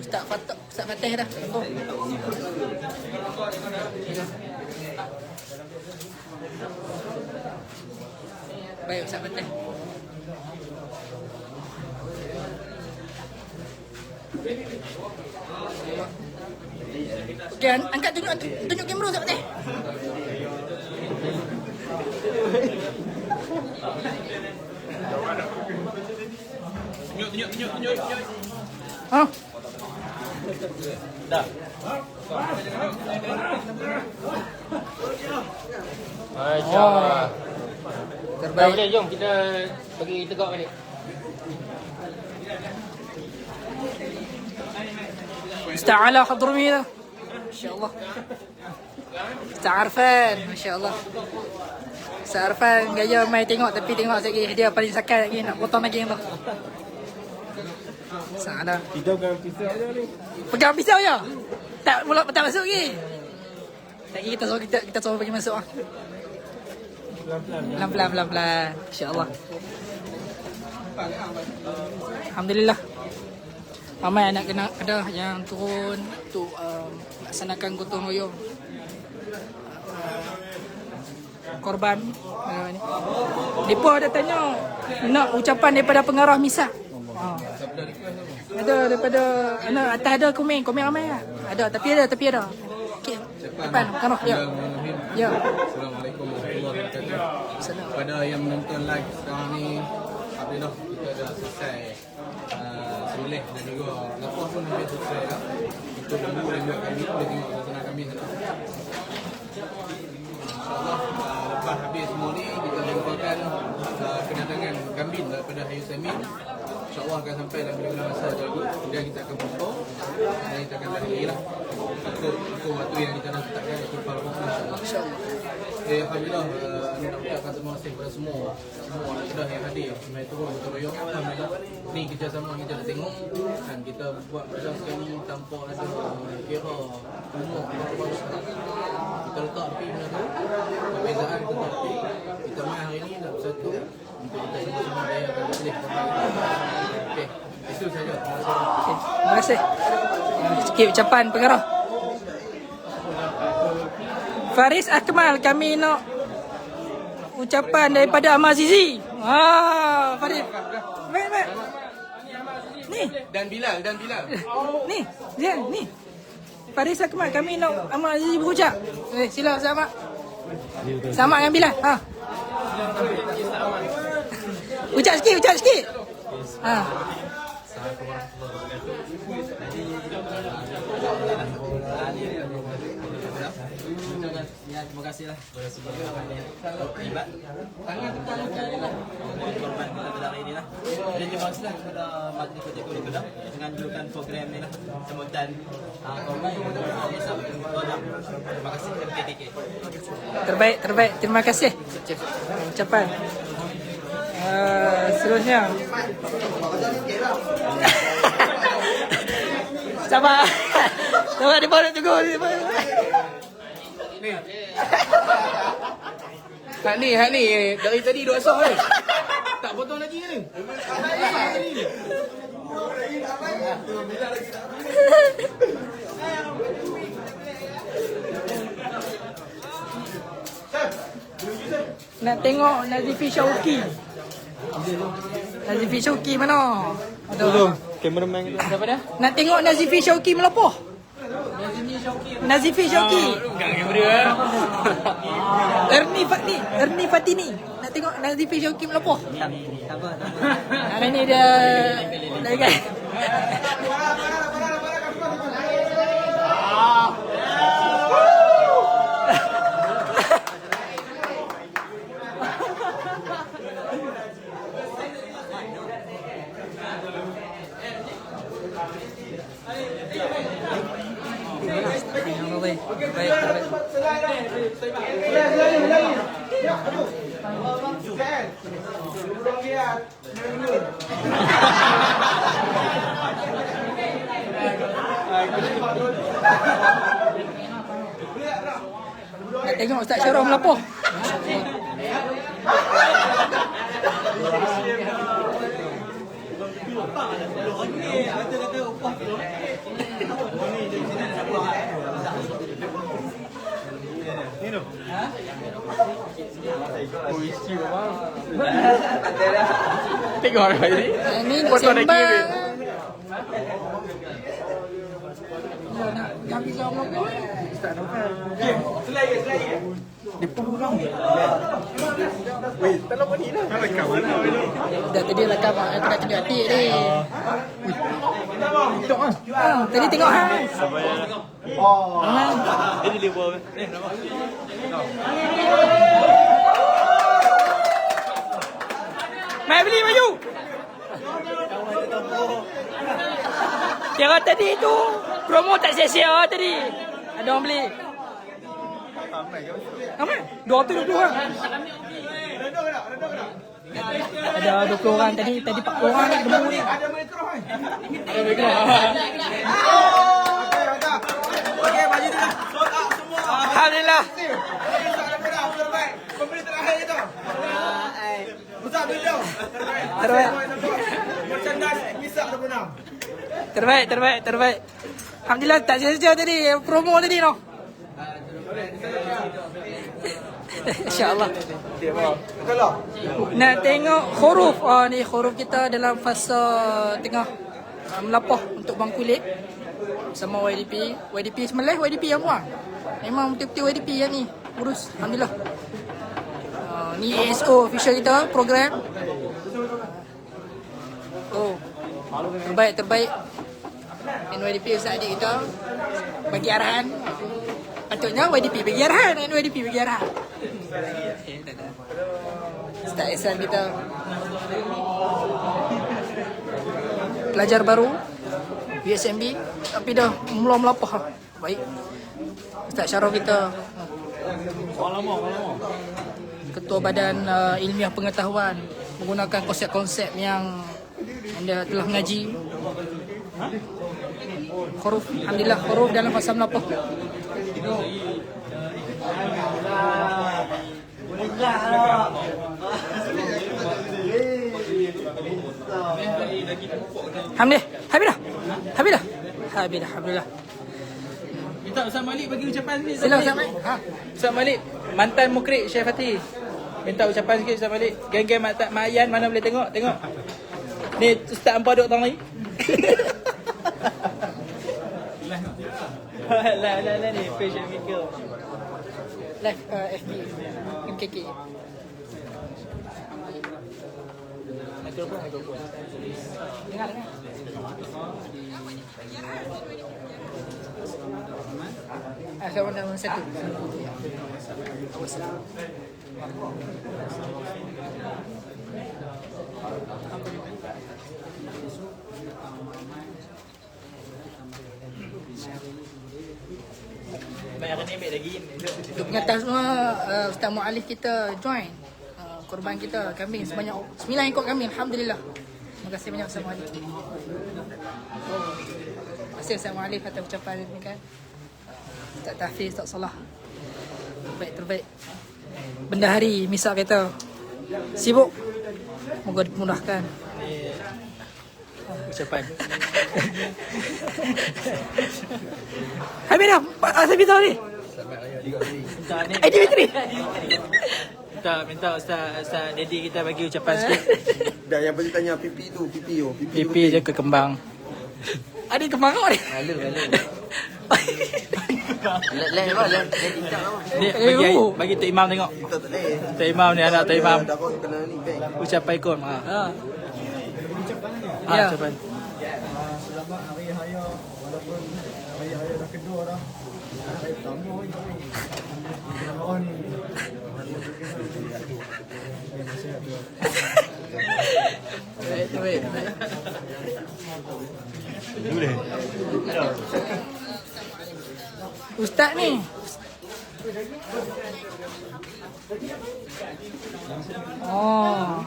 Ustaz Fatih dah. Oh. Baik Ustaz Fatih. Okey, angkat tunjuk kamera Ustaz Fatih. Tunjuk. Ha. Dah. Oh. Terbaik. Boleh, jom kita pergi tegak balik. Ustaz Ala Khadrumi dah. Masya-Allah. Ustaz Arfan, masya-Allah. Ustaz Arfan gaya mai tengok tapi tengok lagi dia paling sakal lagi nak potong lagi yang tu. Ustaz Ala. Kita pegang pisau je ni. Pegang pisau je. Tak masuk lagi. Lagi kita suruh bagi masuk ah. Pelan-pelan. Insya-Allah. Alhamdulillah. Ramai anak kena ada yang turun untuk laksanakan gotong royong korban ni. Depa ada tanya nak ucapan daripada pengarah Misak. Ada daripada atas ada komen ramai tak? Ada tapi ada. Okey. Depan pengarah ya. Ya. Assalamualaikum warahmatullahi wabarakatuh. Kepada yang menonton live sekarang ni, alhamdulillah kita dah selesai soleh dan juga lapor pun hampir selesai dah. Kita tunggu dan juga kami boleh tengok suasana kami sana. InsyaAllah lepas habis semua ni kita jangkakan kedatangan kambing daripada Hayu Samin. InsyaAllah akan sampai dalam bila-bila masa lagi. Kemudian kita akan potong dan kita akan lari lah. Ikut waktu yang kita dah tetapkan iaitu Far Pokok insyaAllah. Alhamdulillah, nak ucapkan terima kasih kepada semua anak kedah yang hadir mai turun gotong royong. Alhamdulillah, ni kerjasama kita dah tengok dan kita buat besar sekali tanpa ada kira umur apa-apa. Kita letak api benda tu, perbezaan kita api. Kita main hari ni nak bersatu untuk kita sama-sama rayakan bersih. Okey, itu saja. Terima kasih. Sikit ucapan pengarah. Faris Akmal, kami nak ucapan daripada Ahmad Azizi. Faris. Baik. Ni. Dan Bilal. Ni. Dia ni. Faris Akmal, kami nak Ahmad Azizi berucap. Sila sama. Sama dengan Bilal. Ucap sikit. Terima kasihlah kepada semua yang terlibat. Korban kita pada hari ini lah. Dan terima kasihlah kepada Majlis Kota Kuala Kedah dengan menganjurkan program ni lah. Sambutan korban yang kita terima kasih kepada MKKK. Terbaik. Terima kasih. Ucapan. Seterusnya. Sabar. Dia baru tunggu. Hak ni dari tadi duk asah ni. Tak potong lagi ni. Nak tengok Nazifi Syauqi mana? Ada. Kameraman kita. Siapa dia? Nak tengok Nazifi Syauqi melopoh. Nazifi Syauqi. Pegang kamera. Erni Fatini. Nak tengok Nazifi Syauqi melopoh. Hari ni dia kan. Nak tengok Ustaz Syarah melapoh. Tengok dah ini. Ini nak sembang. Nak habis orang apa? Dah tadi rakam aku nak tunjuk atik ni. Tadi tengok ha. Ini dia buat. Mai beli baju. Kira tadi tu promo tak sia-sia tadi. Ada orang beli. Ramai? 220 orang. Ada 20 orang tadi 4 orang ni demo ni. Ada mikro kan? Ada mikro. Okey, baju tu dah sold out semua. Alhamdulillah. Pembeli terakhir itu. Besar video. Terbaik. Merchandise Misak 26. Terbaik. Alhamdulillah tak sia-sia tadi promo tadi noh. InsyaAllah. Nak tengok huruf. Ni huruf kita dalam fasa tengah melapah untuk bang kulit sama YDP. YDP Semelih, YDP yang buang. Memang betul-betul YDP yang ni urus. Alhamdulillah. Ni ASO official kita program. Oh, terbaik. NYDP Ustaz adik kita bagi arahan. Patutnya YDP bagi arahan, NYDP bagi arahan. Ustaz Ihsan kita pelajar baru USMB tapi dah mula melapah. Baik. Ustaz Syaraf kita Ketua Badan Ilmiah Pengetahuan menggunakan konsep-konsep yang anda telah mengaji. Huruf, alhamdulillah huruf dalam fasa melapah. Alhamdulillah. Minta Ustaz Malik bagi ucapan sikit. Sila Ustaz Malik. Ustaz Malik, mantan mukrik Syekh Fatih. Minta ucapan sikit Ustaz Malik. Geng-geng Mak Ayan mana boleh tengok. Ni Ustaz Ampah duk tang lagi. Lah ni page MKK. Live FB MKK. Mikrofon. Dengar. Assalamualaikum satu. Banyak ni ambil lagi. Untuk pengantar semua, Ustaz Mu'alif kita join. Korban kita kambing sebanyak 9 ekor kambing. Alhamdulillah. Terima kasih banyak Ustaz Mu'alif. Terima kasih Ustaz Mu'alif atas ucapan ini kan. Ustaz Tahfiz, Ustaz Salah. Terbaik. Bendahari Misak kita sibuk. Moga dimudahkan. Ucapan. Habis dah. Asal kita ni. Dimitri. Minta Ustaz Dedi kita bagi ucapan sikit. Dah yang pasti tanya pipi tu, Pipi je ke kembang. Ada kembang kau ni. Ni bagi Tok Imam tengok. kita tak boleh. Tok Imam ni anak Tok Imam. Dah kau kena ni bank. Ucapan ikon. Ya. Ucapan. Selamat Hari Raya walaupun Hari Raya dah kedua dah. Hari pertama ni mohon Baik. Ustaz ni. Oh.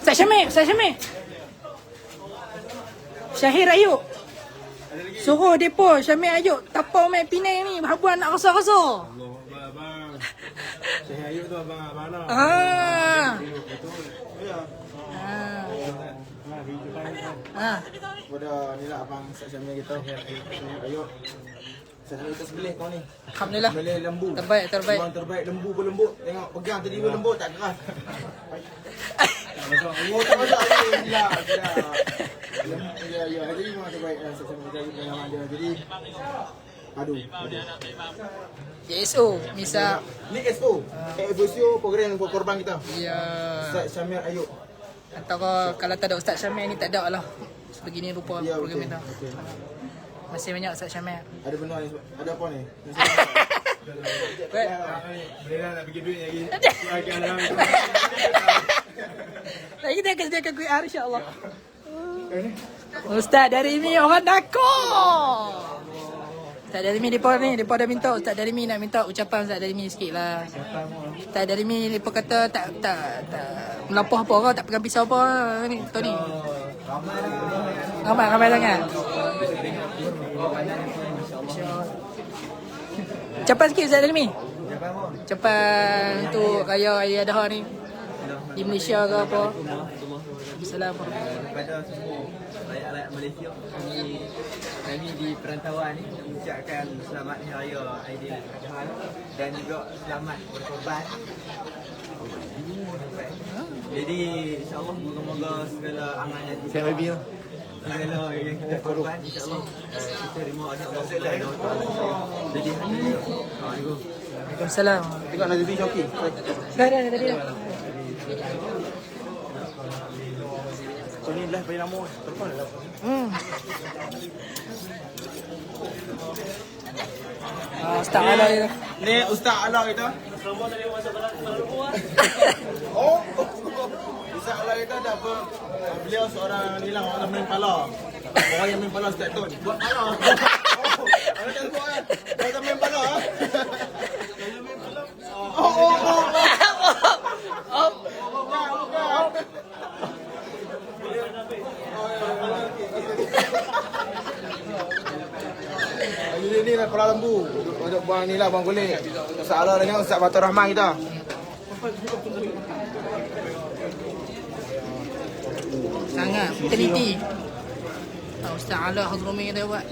Ustaz Syamil. Syahir Ayub. Suruh depo Syamil Ayub tapau mai Penang ni habuan nak rasa-rasa. Saya Ayub tu abang mana? Ah. Ya. Ah. Depan Ah. Pada ni lah abang Ustaz Syamil kita. Ayub. Ustaz Syamil kita sebelah kau ni. Alhamdulillah. Sebelah lembu. Terbaik, terbaik. Abang terbaik, lembu pun lembut. Tengok pegang tadi pun lembut tak keras. Oh tak masuk angin. Ya. Ya. Jadi memang terbaik lah Ustaz Syamil kita pengalaman dia. Jadi aduh. YSO Misa. Ni SO. Evolusi program korban kita. Ya. Ustaz Syamil Ayub. Antara kalau tak ada Ustaz Syamil ni tak ada lah. Sebegini rupa Ya, program okey. kita. Okey. Masih banyak Ustaz Syamil. Ada benda ni, ada apa ni? Baik. Boleh lah nak bagi duit lagi. Lagi kita akan sediakan QR insya-Allah. Ustaz dari ni orang takut. Ustaz Darimi depa dah minta Ustaz Darimi nak minta ucapan Ustaz Darimi sikitlah. Ustaz Darimi depa kata tak melapah apa orang, tak pegang pisau apa ni Tony. Ramai sangat. Ucapan sikit Ustaz Darimi. Ucapan untuk raya Adha ni di Malaysia ke apa. Assalamualaikum. Kepada semua rakyat-rakyat Malaysia, kami di perantauan ni mengucapkan selamat Hari Raya Aidiladha dan juga selamat berkorban. Jadi insya-Allah moga-moga segala amanah kita, segala yang kita korban insya-Allah kita terima oleh Allah Subhanahu Wa Taala. Jadi Assalamualaikum. Waalaikumsalam. Tengok Nazri Shoki. Dah tadi dah. So ni live bagi lama. Telepon dah. Ustaz Ala ya. Ni Ustaz Ala kita. Oh. Ustaz Ala kita ada apa? Beliau seorang ni lah orang main pala. Orang yang main pala Ustaz Tun. Buat pala. Ada tak buat kan? Orang main pala. Ni lah kepala lembu. Untuk buang ni lah buang kulit. Ustaz Allah dengan Ustaz Fatur Rahman kita. Sangat teliti. Ustaz Ala Hazrumi kata buat.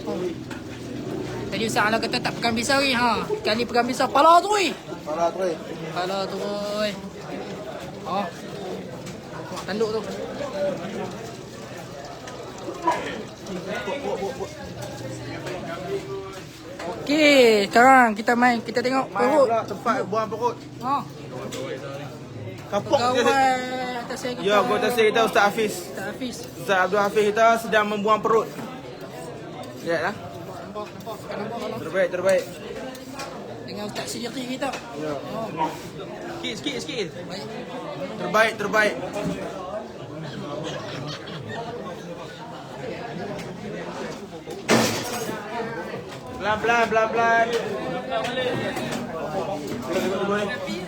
Tadi Ustaz Ala kata tak pegang pisau ni ha. Kali pegang pisau pala tu oi. Kepala terus. Pala tu oi. Oh. Tanduk tu. Okey, sekarang kita main, kita tengok Main perut. pula tempat buang perut. Ha. Kapok je. Pegawai atas saya kita. Ya, gua tasik kita Ustaz Hafiz. Ustaz Hafiz. Ustaz Abdul Hafiz kita sedang membuang perut. Lihat lah. Nampak. Terbaik. Dengan Ustaz Siddiqi kita. Ya. Oh. Sikit. Baik. Terbaik. Pelan-pelan.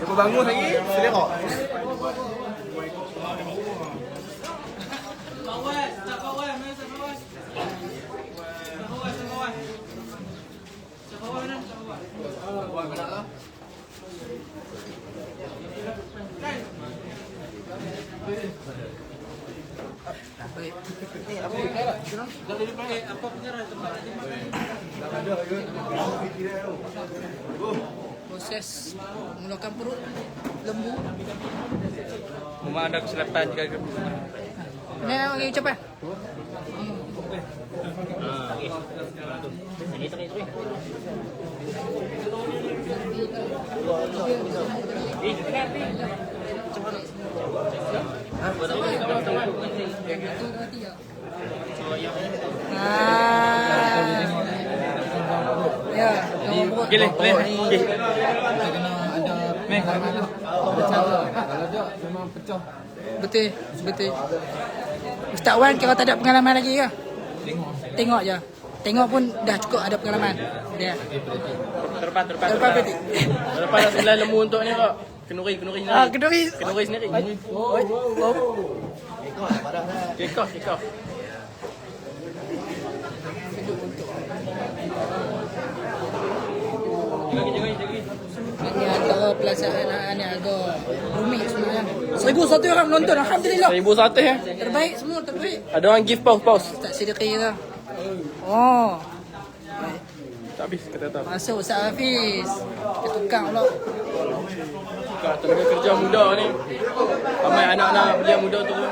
Lepas bangun lagi, selerok. Baik. Proses mulakan perut lembu. Memang ada kesilapan jika Ni bagi ucapan. Ya, Gile. Betul. Ustaz Wan kira tak ada pengalaman lagi ke? Tengok je. Tengok pun dah cukup ada pengalaman. Dia. Terlepas. Terlepas betul. Terlepas dah sembilan lembu untuk ni kok. Kenuri sendiri. Keduri. Kenuri sendiri. Kekah. Jaga. Ini antara pelaksanaan ni agak rumit sebenarnya. 1,001 orang menonton, alhamdulillah. 1,100 ya. Terbaik semua, terbaik. Ada orang give pause. Ustaz Siddiqi lah. Oh. Baik. Tak habis kata tak. Masuk Ustaz Hafiz. Dia tukang pula. Bukan tenaga kerja muda ni. Ramai anak-anak belia muda tu. Ya.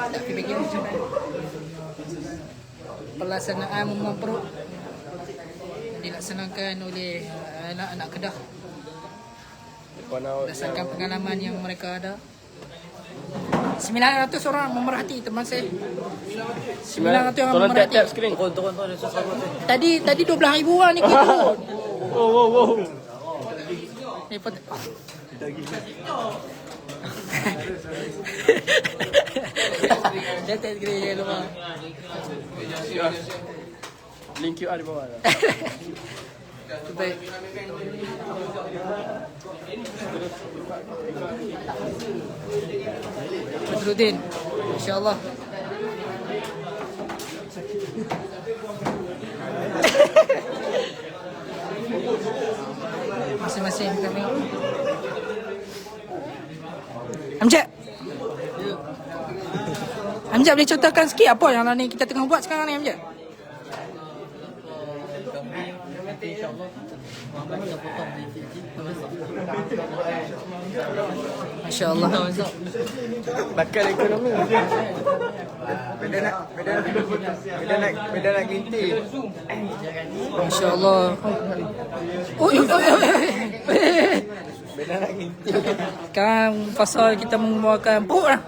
Tak fikir macam mana. Pelaksanaan memperuk dilaksanakan oleh anak-anak Kedah berdasarkan pengalaman yang mereka ada. 900 orang memerhati teman saya. 900 orang Tolong memerhati. tap screen. Turun ada sesuatu tu. Tadi 12,000 orang ni kita. Wow. Ni pot. Dia tak kira lupa. Link QR di bawah lah. Baik. Badruddin, insya-Allah. Masing-masing kami. Amjad boleh contohkan sikit apa yang ni kita tengah buat sekarang ni, Amjad? Masya-Allah. Bakal ekonomi. Beda nak ginti. Masya-Allah. Oi. Sekarang pasal kita membawakan perut lah.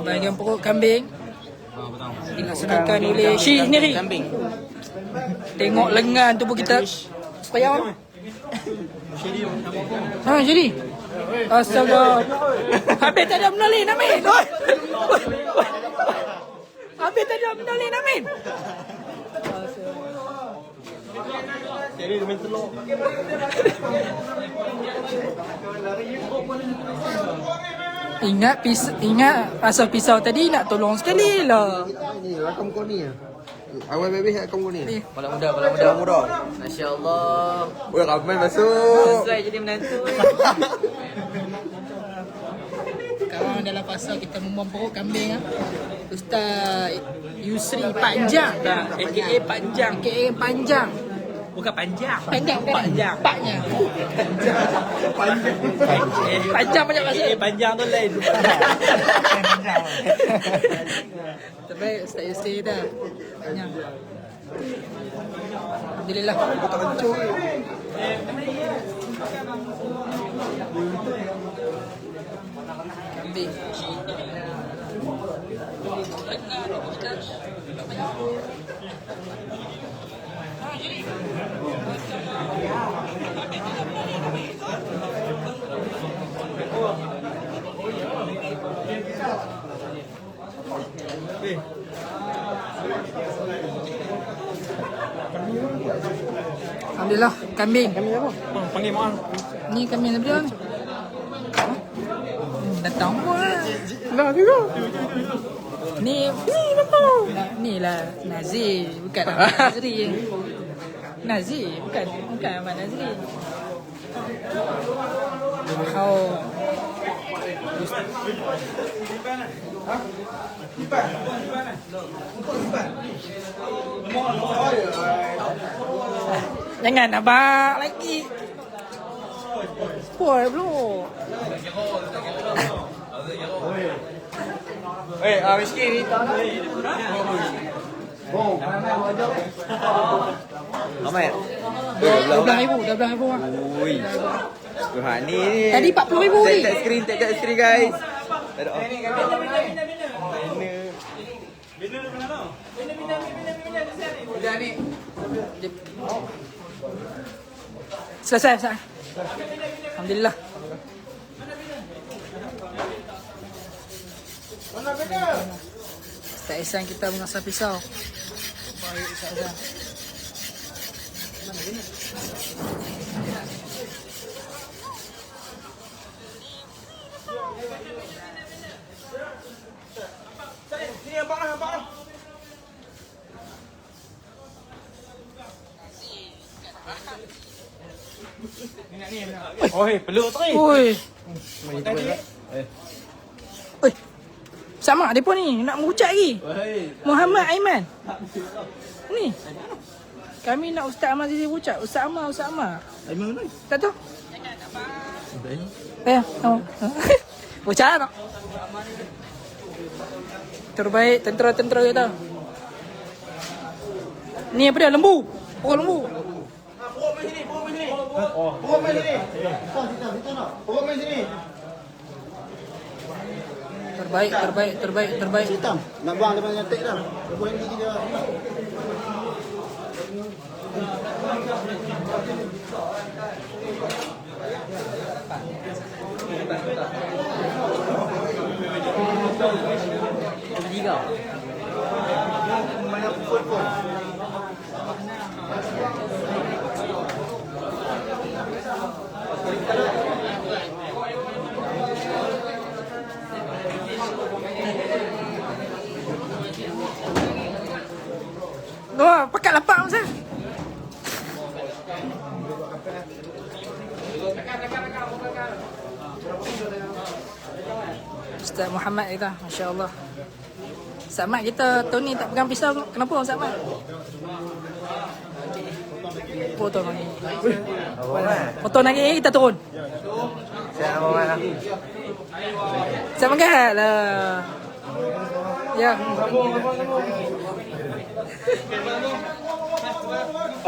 Bahagian perut kambing dilaksanakan oleh Syih sendiri. Tengok lengan tubuh kita supaya apa? Jadi astaga. Habis tak ada menolin, Amin. Habis tak ada menolin, Amin. Ingat asal pisau tadi nak tolong sekali lah. Ni rakam kau ni. Awal baby rakam kau ni. Bola muda. Masya-Allah. Oi, ramai masuk. Sesuai jadi menantu. Sekarang dalam pasal kita memperuk kambing lah. Ustaz Yusri Panjang, AKA Panjang. AKA Panjang. Bukan panjang. Panjang kan? Paknya. Panjang banyak masa. AKA Panjang tu lain. Terbaik Ustaz Yusri dah. Panjang. Alhamdulillah. Kambing. Alhamdulillah, kambing. Kambing apa? Panggil mak. Ni kambing apa dia ni? Datang pun. Lah juga. Ni betul. Ni lah Nazir, bukan Ahmad Nazri. Nazir, bukan Ahmad Nazri. Kau jangan abang lagi. Spoil belum. Miskin ni tak ada. Ahmad. 12,000 lah. Oi. Tuhan ni. Tadi 40,000 ni. Tap screen guys. Ada off. Selesai. Alhamdulillah. Ustaz Ihsan kita mengasah pisau. Baik Ustaz Ihsan. Oi, peluk tu ni. Oi. Oi. Sama depa ni nak mengucap lagi. Muhammad Aiman. Ni. Kami nak Ustaz Ahmad Azizi ucap. Ustaz Ahmad. Aiman mana? Tak tahu. Oh. Ucap tak? Terbaik tentera-tentera kita. Ni apa dia? Lembu. Oh, lembu. Terbaik. Hitam. Nak buang depan nyetek dah. Buang gigi dia. Wah, pakat lapak masa. Ustaz Muhammad kita, masya-Allah. Ustaz Ahmad kita tahun ni tak pegang pisau. Kenapa Ustaz Ahmad? Potong lagi. Potong lagi kita turun. Saya bawa lah. Ustaz Mangkat lah. Ya.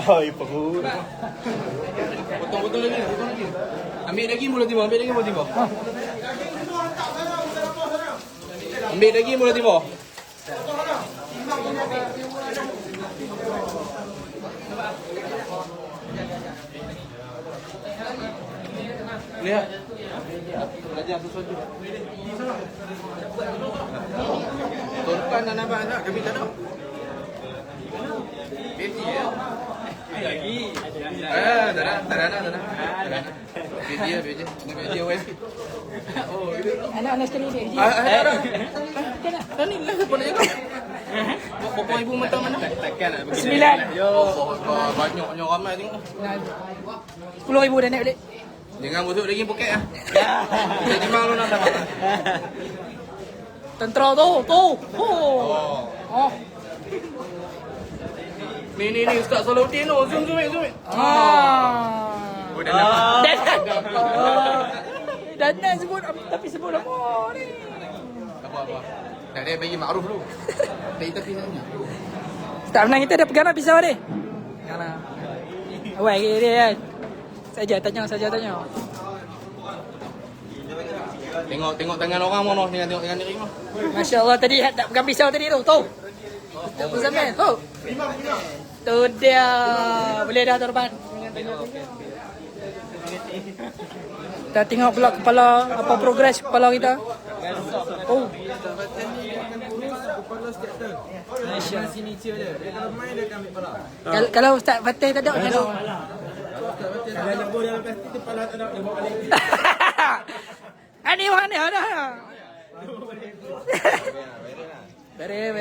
Ai, perut. Potong lagi. Ambil daging mula timbang. Ambil daging mula timbang. Lihat. Belajar sesuatu. Tuan nak nampak tak? Kami tak ada. Beti ya. Lagi. Tak ada. Beti. Beti awal. Oh, Anak-anak sekali dia. ada. Kan ni lah siapa nak jaga. Bapak ibu mata mana? Takkan nak pergi. 9. Yo, banyaknya ramai tengok. 10,000 dah naik balik. Jangan busuk daging poket ah. Kita timbang lu nak sama. Tentera tu. Oh. Ni Ustaz Salahuddin tu. Zoom. Dan sebut tapi sebut apa ni? Apa? Nak dia bagi makruf dulu. Tapi saja. Tak pernah kita dah pegang nak pisau ni. Janganlah. Awal dia kan. Saja tanya. Tengok tangan orang mana, tengok tangan diri mana. Masya-Allah tadi tak pegang pisau tadi tu. Tak sampai. Tu dia. Boleh dah Tuan. Kita tengok pula kepala apa progres kepala kita. Oh. Sini cia dia. Kalau main dia akan ambil pala. Kalau Ustaz Fatih tak ada macam mana? Kalau lebur dalam plastik tu pala tak ada dia bawa balik. Ani mana ada? Bere.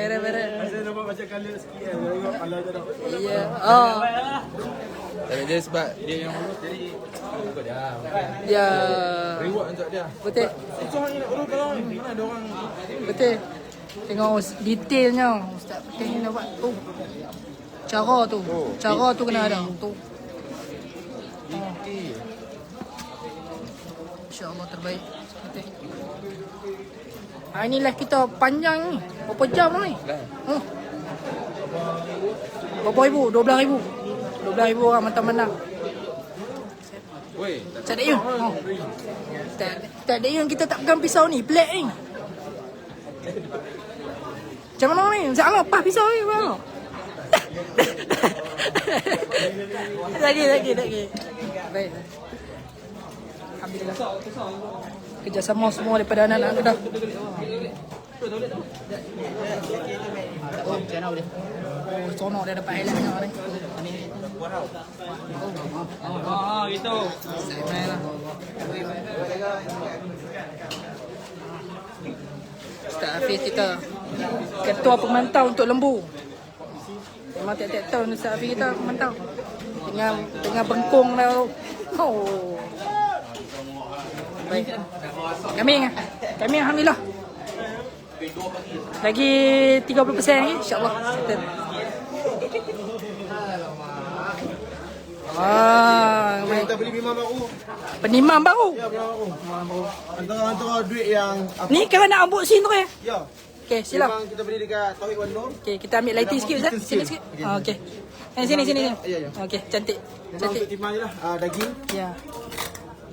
Saya nampak macam colour sikit kan. Tengok pala tak ada. Iya. Oh. Tapi dia sebab dia yang urus jadi ikut dia. Ya. Reward untuk dia. Betul. Susah ni nak urus kalau mana ada orang. Betul. Tengok detailnya Ustaz Fatih ni dapat tu. Cara tu kena ada. Tu. Insya-Allah terbaik. Fatih. Inilah kita panjang ni. Berapa jam ni? Berapa ribu? 12,000. 12,000 orang mentang-mentang. Woi, Tak ada yang. Tak ada yang kita tak pegang pisau ni. Pelik ni. Macam mana ni? Macam mana? Pas pisau ni. Macam mana? Lagi. Baik. Alhamdulillah. Kerjasama semua daripada anak-anak Kedah. Sonok dia dapat highlight tengok ni. Gitu. Ustaz Hafiz kita ketua pemantau untuk lembu. Memang tiap-tiap tahun Ustaz Hafiz kita pemantau. Tengah bengkung dah. Oh. Baik. Kami alhamdulillah. Lagi 30% lagi insya-Allah settle. Baik. Kita beli memang baru. Penimam baru. Ya, memang baru. Antara duit yang Ni kalau nak unboxing tu kan. ya. Okey, sila. Memang kita beli dekat Tauhid Wan Nur. Okey, kita ambil lighting sikit Ustaz. Sini sikit. Okey. Sini. Ya, ya. Okey, cantik. Memang Cantik. untuk timbang je lah. Daging Ya.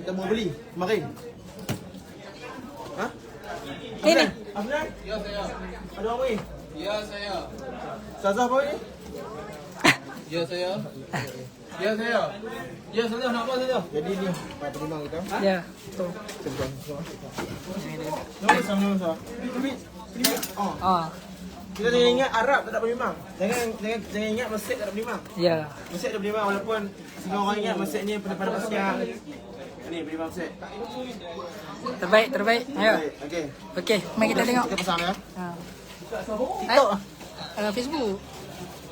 kita mau beli kemarin. Ha? Ini. Afnan? Ya, saya. Ada orang ni? Ya saya. Sazah apa ni? Ya saya. Ya saya. Ya saya nak apa saja? Jadi ni penimang kita. Ya. Tu. Sebuah semua. Nama sama. Oh. Kita jangan ingat Arab tak ada penimang. Jangan ingat Mesir tak ada penimang. Ya. Mesir ada penimang walaupun semua orang ingat Mesir ni pada Mesir. Ni penimang Mesir. Terbaik. Ya. Okey. Okey, mari kita tengok. Kita pasang ya. Ha. TikTok. Dalam Facebook.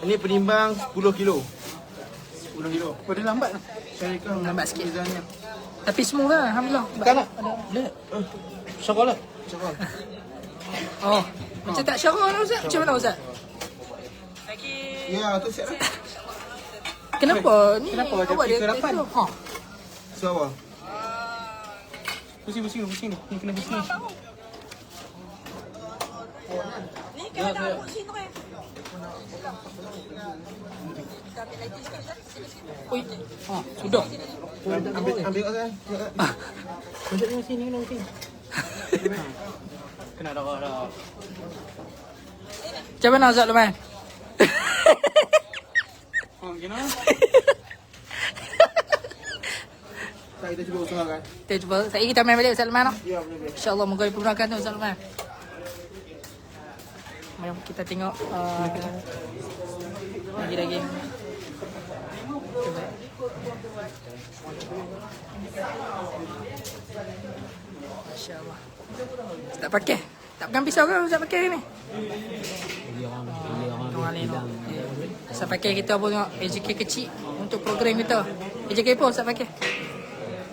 Ini penimbang 10 kilo. 10 kilo. Pada lambat tu. Saya kan Lambat sikit. Tapi semua lah, alhamdulillah. Tak nak. Boleh. Syarat. Oh, macam tak syarah lah Ustaz. Macam mana Ustaz? Ya, tu siap lah. Kenapa? Ni Kenapa ada awak dia kegerapan? Ha. So apa? Pusing tu. Ni kena pusing. Ni kan ada unboxing tu kan. Kita ambil lighting sikit Ustaz. Sini sikit. Oi. Ha, sudah. Ambil kat saya. Konsep ni sini. Kena darah. Macam mana Ustaz Luman? Kenapa? Kita cuba usahakan. Kita cuba. Kita main balik Ustaz Luman. Ya, boleh. InsyaAllah moga dipermudahkan tu Ustaz Luman. Mari kita tengok lagi. Masya-Allah. Tak pakai. Tak pegang pisau ke Ustaz pakai ni? Ustaz pakai kita apa tengok AJK kecil untuk program kita. AJK apa Ustaz pakai?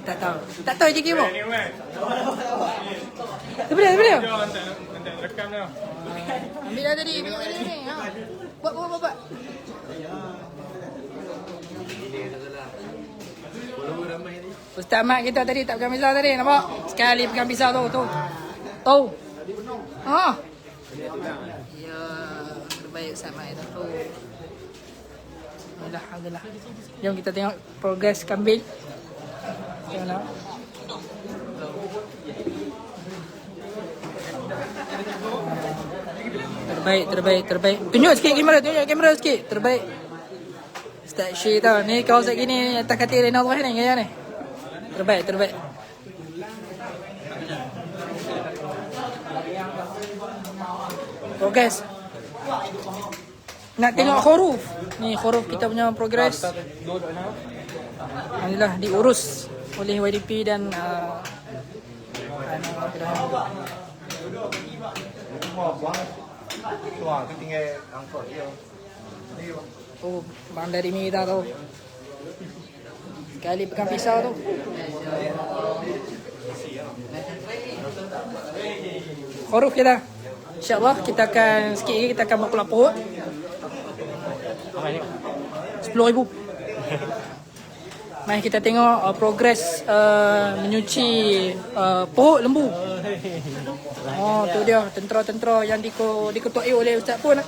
Tak tahu. Tak tahu AJK apa? Bila? Rekam dah. Ambil dah tadi. Tengok ni. Ha. Buat. Ustaz Ahmad kita tadi tak pegang pisau tadi. Nampak? Sekali pegang pisau tu. Tahu? Ha. Ya, terbaik Ustaz Ahmad itu. Alhamdulillah. Jom kita tengok progres kambing. Tengok. Terbaik. Tunjuk kamera sikit. Terbaik. Ustaz Syih tau. Ni kau Ustaz gini atas katil Rena Allah ni gaya ni. Terbaik. Progress. Nak tengok huruf. Ni huruf kita punya progress. Alhamdulillah diurus oleh YDP dan Tu tinggal angkut dia. oh, bang dari Mira tu. Sekali pegang pisau tu. Huruf kita. InsyaAllah kita akan sikit lagi kita akan berpulak perut. 10,000. Mari kita tengok progres menyuci perut lembu. Oh, tu dia tentera-tentera yang diketuai oleh Ustaz Pun.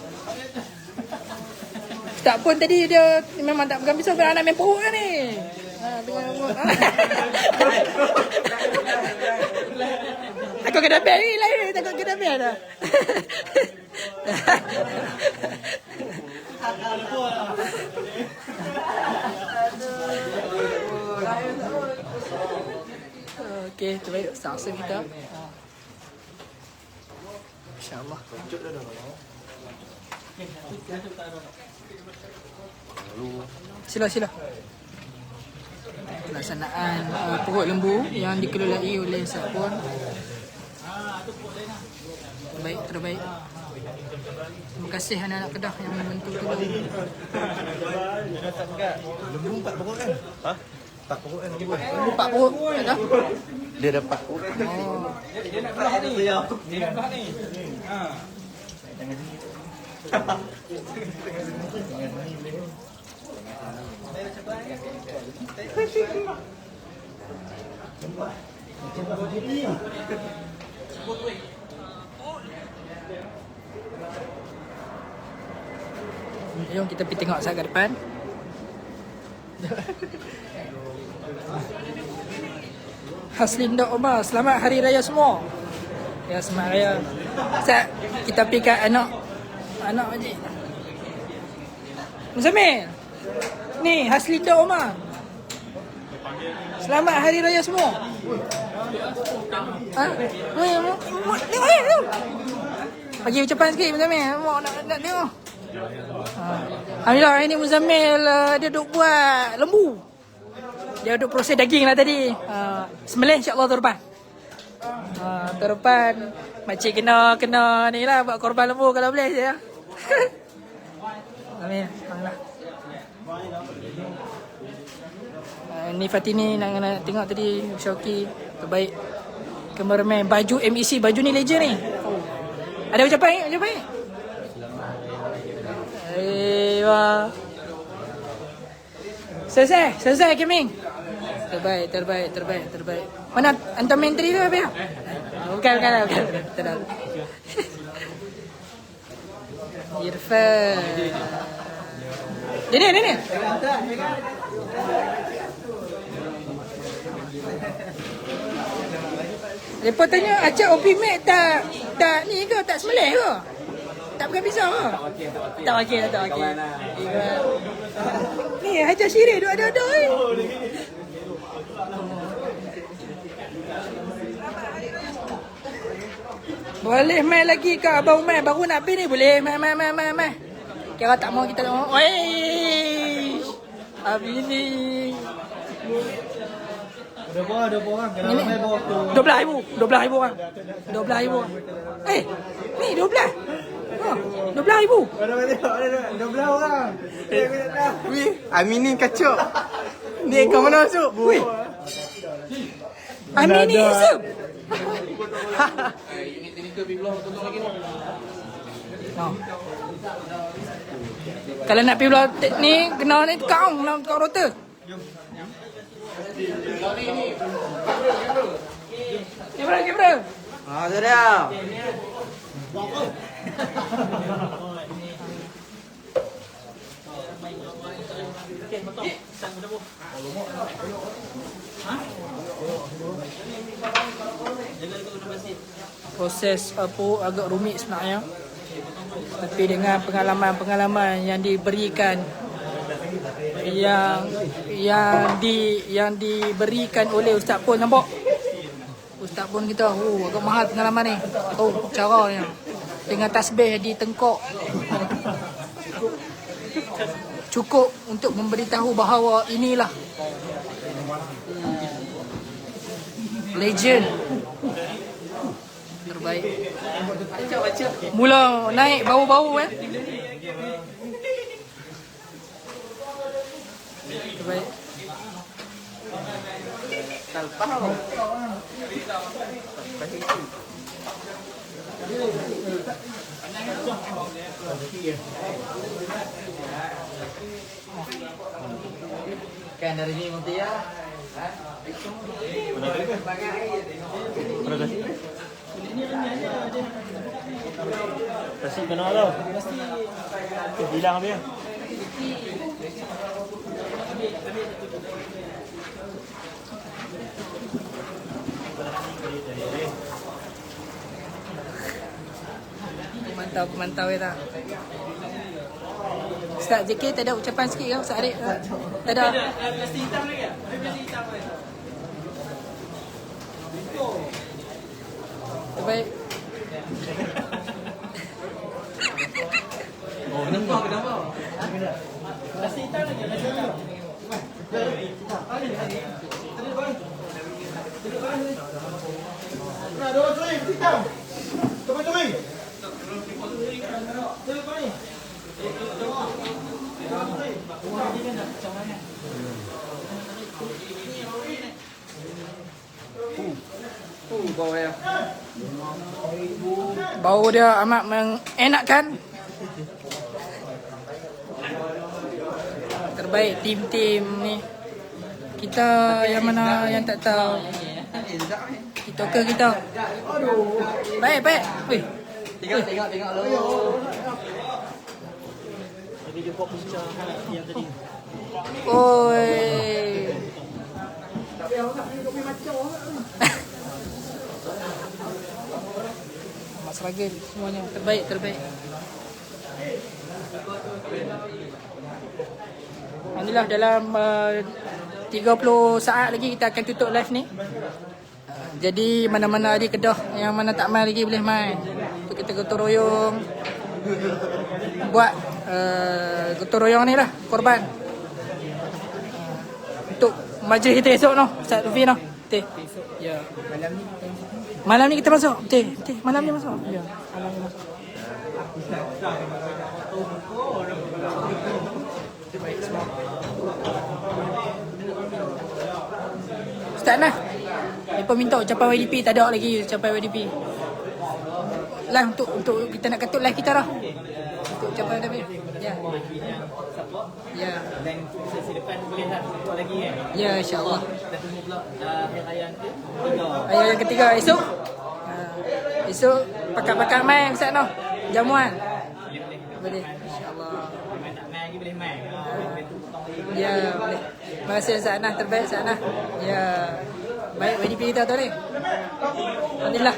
Ustaz Pun tadi dia memang tak pegang pisau kerana nak main perut kan ni. Takut kena ban ni lain, takut kena ban dah. Okey, terbaik salsa kita. Insya-Allah. Sila. Pelaksanaan perut lembu yang dikelolai oleh Ustaz Pun. Terbaik. Terima kasih anak-anak Kedah yang membantu tolong. Lembu 4 pokok kan? Ha? 4 pokok kan? Lembu. 4 pokok tak tahu. Dia dapat. Oh. Dia nak belah ni. Dia nak belah ni. Ha. Jom kita pergi tengok saat ke depan. Haslinda Omar, selamat Hari Raya semua. Ya, selamat Raya. Sat, kita pergi kat anak Majid. Muzamil. Ni Haslinda Omar. Selamat Hari Raya semua. Ha? Tengok. Bagi ucapan sikit Muzamil. Mak nak tengok. Alhamdulillah hari ni Muzamil dia duk buat lembu. Dia duk proses daging lah tadi. Sembelih insya-Allah tahun depan. Tahun depan makcik kena ni lah buat korban lembu kalau boleh je ya. Amin. Alhamdulillah. Ni Fatini nak tengok tadi Syauki terbaik. Kameraman baju MEC, baju ni legend ni. Ada ucapan? Wah. Selesai Keming. Terbaik. Mana hantar menteri tu apa ya? Bukan. Tenang. Irfan. Ini. Lepas tanya Acap OP Mac tak ni ke, tak sembelih ke? Tak bukan pisau ke? Tak wakil. Ni Hajar Syirih duk ada ni. Boleh main lagi ke Abang Umar? Baru nak pergi ni boleh. Main. Kira tak mau kita tengok. Oi. Abi ni. Ada orang. Ini 12,000 orang. 12,000 orang. Ni 12. 12,000. Ada 12 orang. Wih, Amin ni kacau. Ni kau mana masuk? Wih. Amin ni isap. Unit teknikal Bibloh potong lagi ni. Kalau nak pergi belah ni kena ni tukang rota. Kamera. Sudah. Proses apa agak rumit sebenarnya. Tapi dengan pengalaman yang diberikan yang diberikan oleh Ustaz Pun, nampak? Ustaz Pun kita agak mahal pengalaman ni. Caranya dengan tasbih di tengkok cukup untuk memberitahu bahawa inilah legend terbaik. Mula naik bau-bau terbaik. Kan dari ni Mufti ya. Kasih kena tau. Hilang dia. Mantau ya tak? Ustaz JK tak ada ucapan sikit ke Ustaz Arif? Tak ada. Plastik hitam lagi tak? Plastik hitam kan? Terbaik. Kenapa? Plastik hitam lagi. Ada orang curi, hitam. Tolong curi. Bau dia amat mengenakkan. Terbaik tim-tim ni. Kita yang mana yang tak tahu. Kita ke kita. Baik. Weh. Tengok dulu. Jadi dia buat pecah yang tadi. Oi. Mas Ragil semuanya terbaik. Alhamdulillah dalam 30 saat lagi kita akan tutup live ni. Jadi mana-mana ada kedah yang mana tak main lagi boleh main. Untuk kita gotong royong buat gotong royong ni lah korban. Untuk majlis kita esok noh, Ustaz Lufi noh. Betul. Ya. Malam ni kita masuk. Betul. Malam ni masuk. Ya. Malam ni masuk. Ustaz nah. Mereka minta ucapan YDP, tak ada lagi ucapan YDP. Lah untuk kita nak ketuk live kita lah. Untuk ucapan YDP. Ya. Ya. Dan sesi depan boleh tak buat lagi kan? Ya, insya-Allah. Kita tunggu pula hari raya yang ketiga. Ayat yang ketiga esok. Esok pakar-pakar main Ustaz noh. Jamuan. Boleh. Insya-Allah. Nak main lagi boleh main. Ya, boleh. Terima kasih Ustaz Nah, terbaik Ustaz Nah. Ya. Baik YDP kita tu ni. Alhamdulillah.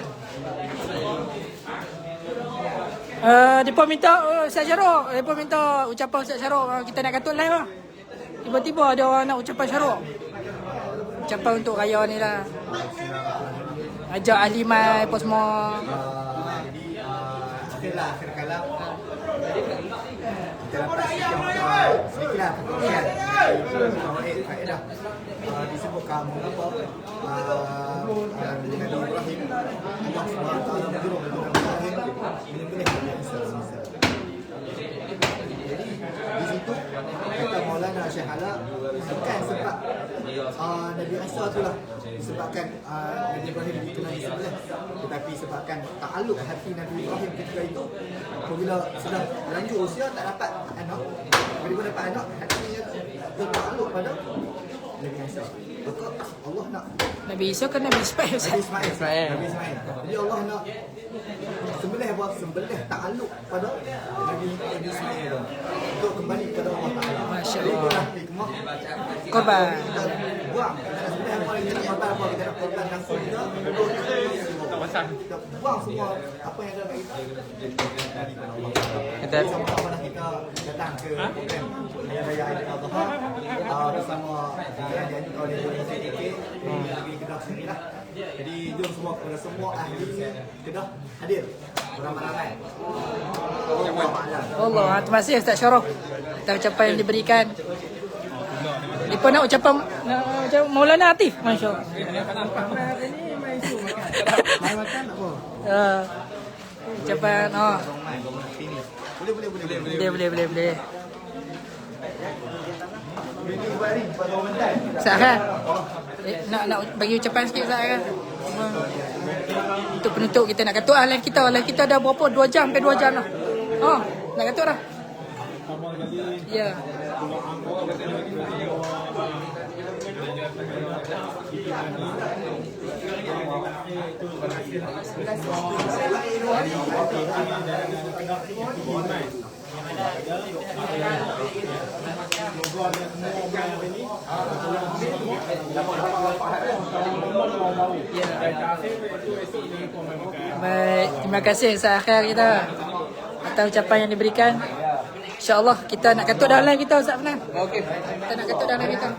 Depa minta Ustaz Syarok. Depa minta ucapan Ustaz Syarok. Kita nak katul live lah. Tiba-tiba ada orang nak ucapan Syarok. Ucapan untuk raya ni lah. Ajak ahli mai apa semua. Jadi akhir kalam kita dapat sedikitlah perkongsian faedah disebutkan mengapa Nabi Ibrahim Allah SWT menyuruh Nabi Ibrahim menyembelih Nabi Isa. Jadi di situ kata Maulana Syekh Ala bukan sebab Nabi Isa itulah disebabkan Nabi Ibrahim dikenal disembelih, tetapi sebabkan ta'alluq hati Nabi Ibrahim ketika itu apabila sudah lanjut usia tak dapat anak, bila dapat anak hatinya ta'alluq pada Nabi Isa. Maka Allah nak Nabi Isa kan Nabi Ismail. Nabi Ismail. Jadi Allah nak sembelih apa? Sembelih ta'alluq pada Nabi Ismail untuk kembali kepada Allah Ta'ala. Masya Allah. Itulah hikmah Korban. kita buang. Sembelih apa yang kita korban apa kita nak korban nafsu kita. Kita buang semua apa yang ada kat kita. Jadi sama-sama lah kita datang ke program Hari Raya Aidiladha bersama yang dianjurkan oleh KKK di Kedah sini lah. Jadi jom semua kepada semua ahli Kedah hadir beramai-ramai. Allah, terima kasih Ustaz Syarok atas ucapan yang diberikan. Mereka nak ucapan Maulana Atif. Masya Allah. Ucapan boleh. Sahan. Nak bagi ucapan sikit Sahan. Untuk penutup kita nak katuk live kita dah berapa 2 jam ke 2 jam dah. Nak katuk dah. Ya. Baik, terima kasih Ustaz kita atas ucapan yang diberikan. InsyaAllah kita nak katuk dah live kita Ustaz Fernand. Okey. Kita nak katuk dah live kita.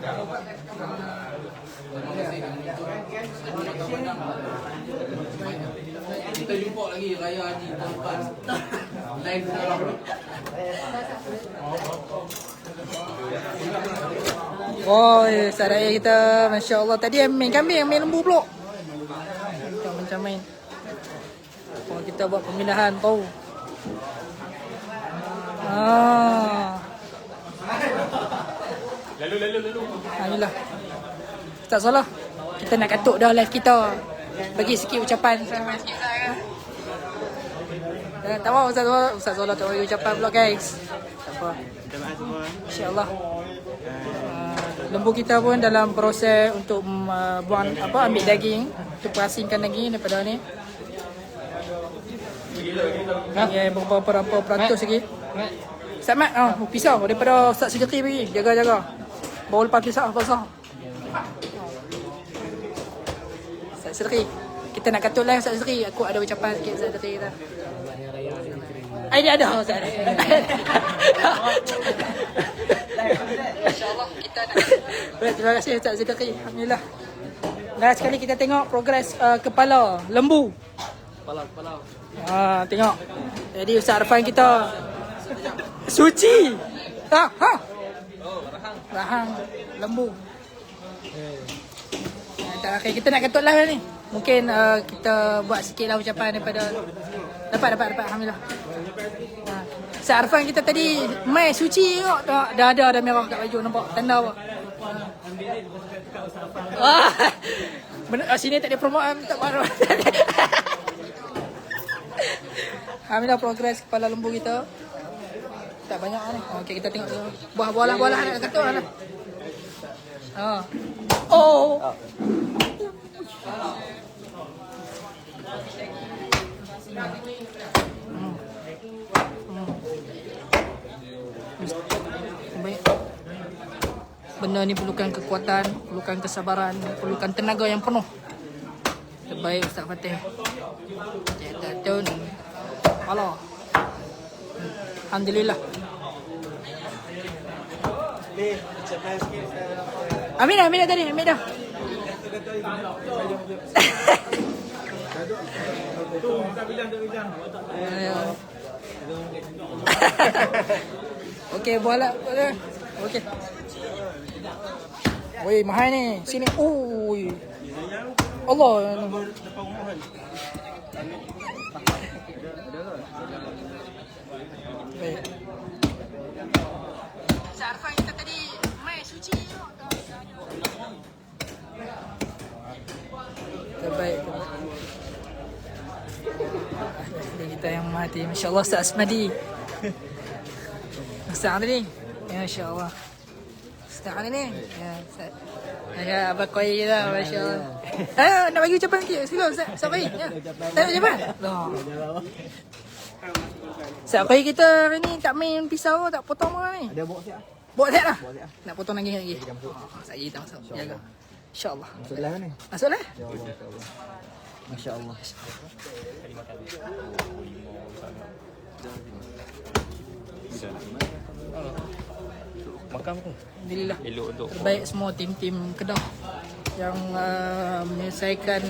Kita jumpa lagi Raya Haji tahun depan. Live dalam. Oh, saraya kita Masya Allah. Tadi main kambing, main lembu pula. Macam main. Oh, kita buat pemindahan tahu. Alhamdulillah. Tak salah. Kita nak katuk dah live kita. Bagi sikit ucapan. Tak mau Ustaz Zola tak bagi ucapan pula guys. Tak apa. InsyaAllah. Lembu kita pun dalam proses untuk buang ambil daging, untuk perasingkan daging daripada ni. Ya, beberapa peratus lagi. Ustaz Mat, pisau daripada Ustaz Sekretari bagi. Jaga-jaga. Bawa lepas pisau kosong. Ustaz Sekretari. Kita nak katul live Ustaz Sekretari. Aku ada ucapan sikit Ustaz Sekretari kita. Dia ada Ustaz. InsyaAllah kita nak. Baik, terima kasih Ustaz Sekretari. Alhamdulillah. Dan sekali kita tengok progres kepala lembu. Kepala. Tengok. Jadi Ustaz Arfan kita suci. Rahang lembu. Okay, kita nak katuk live ni. Mungkin kita buat sikit lah ucapan daripada dapat alhamdulillah. Ustaz Arfan kita tadi mai suci tengok. Dah ada merah kat baju, nampak tanda apa? Sini tak ada promote, tak malu. Alhamdulillah progres kepala lembu kita. Tak banyak ni. Okey, kita tengok buah-buah lah nak katuk lah. Benda ni perlukan kekuatan, perlukan kesabaran, perlukan tenaga yang penuh. Terbaik Ustaz Fatih. Jatuh ni. Allah. Alhamdulillah. Amin dah tadi, amin dah. Okey, buatlah. Okey. Woi, mahal ni. Sini. Oi. Allah. Baik. Sarfan kita tadi mai suci. Terbaik. Kita yang mati. Masya-Allah Ustaz Asmadi. Ustaz Ali. Ya insya-Allah. Ustaz Ali ni. Ya Ustaz. Ya abang koi je lah, masya-Allah. Nak bagi ucapan sikit. Sila Ustaz. Sampai. Ya. Tak ada ucapan? Ustaz Koi kita hari ni tak main pisau, tak potong mana ni? Ada bawa siap. Bawa siap lah. Nak potong lagi. Saya tak masuk. Jaga. InsyaAllah. Masuklah ni. Masuklah. Masya-Allah. Makan pun. Alhamdulillah. Elok untuk Terbaik semua tim-tim Kedah yang menyelesaikan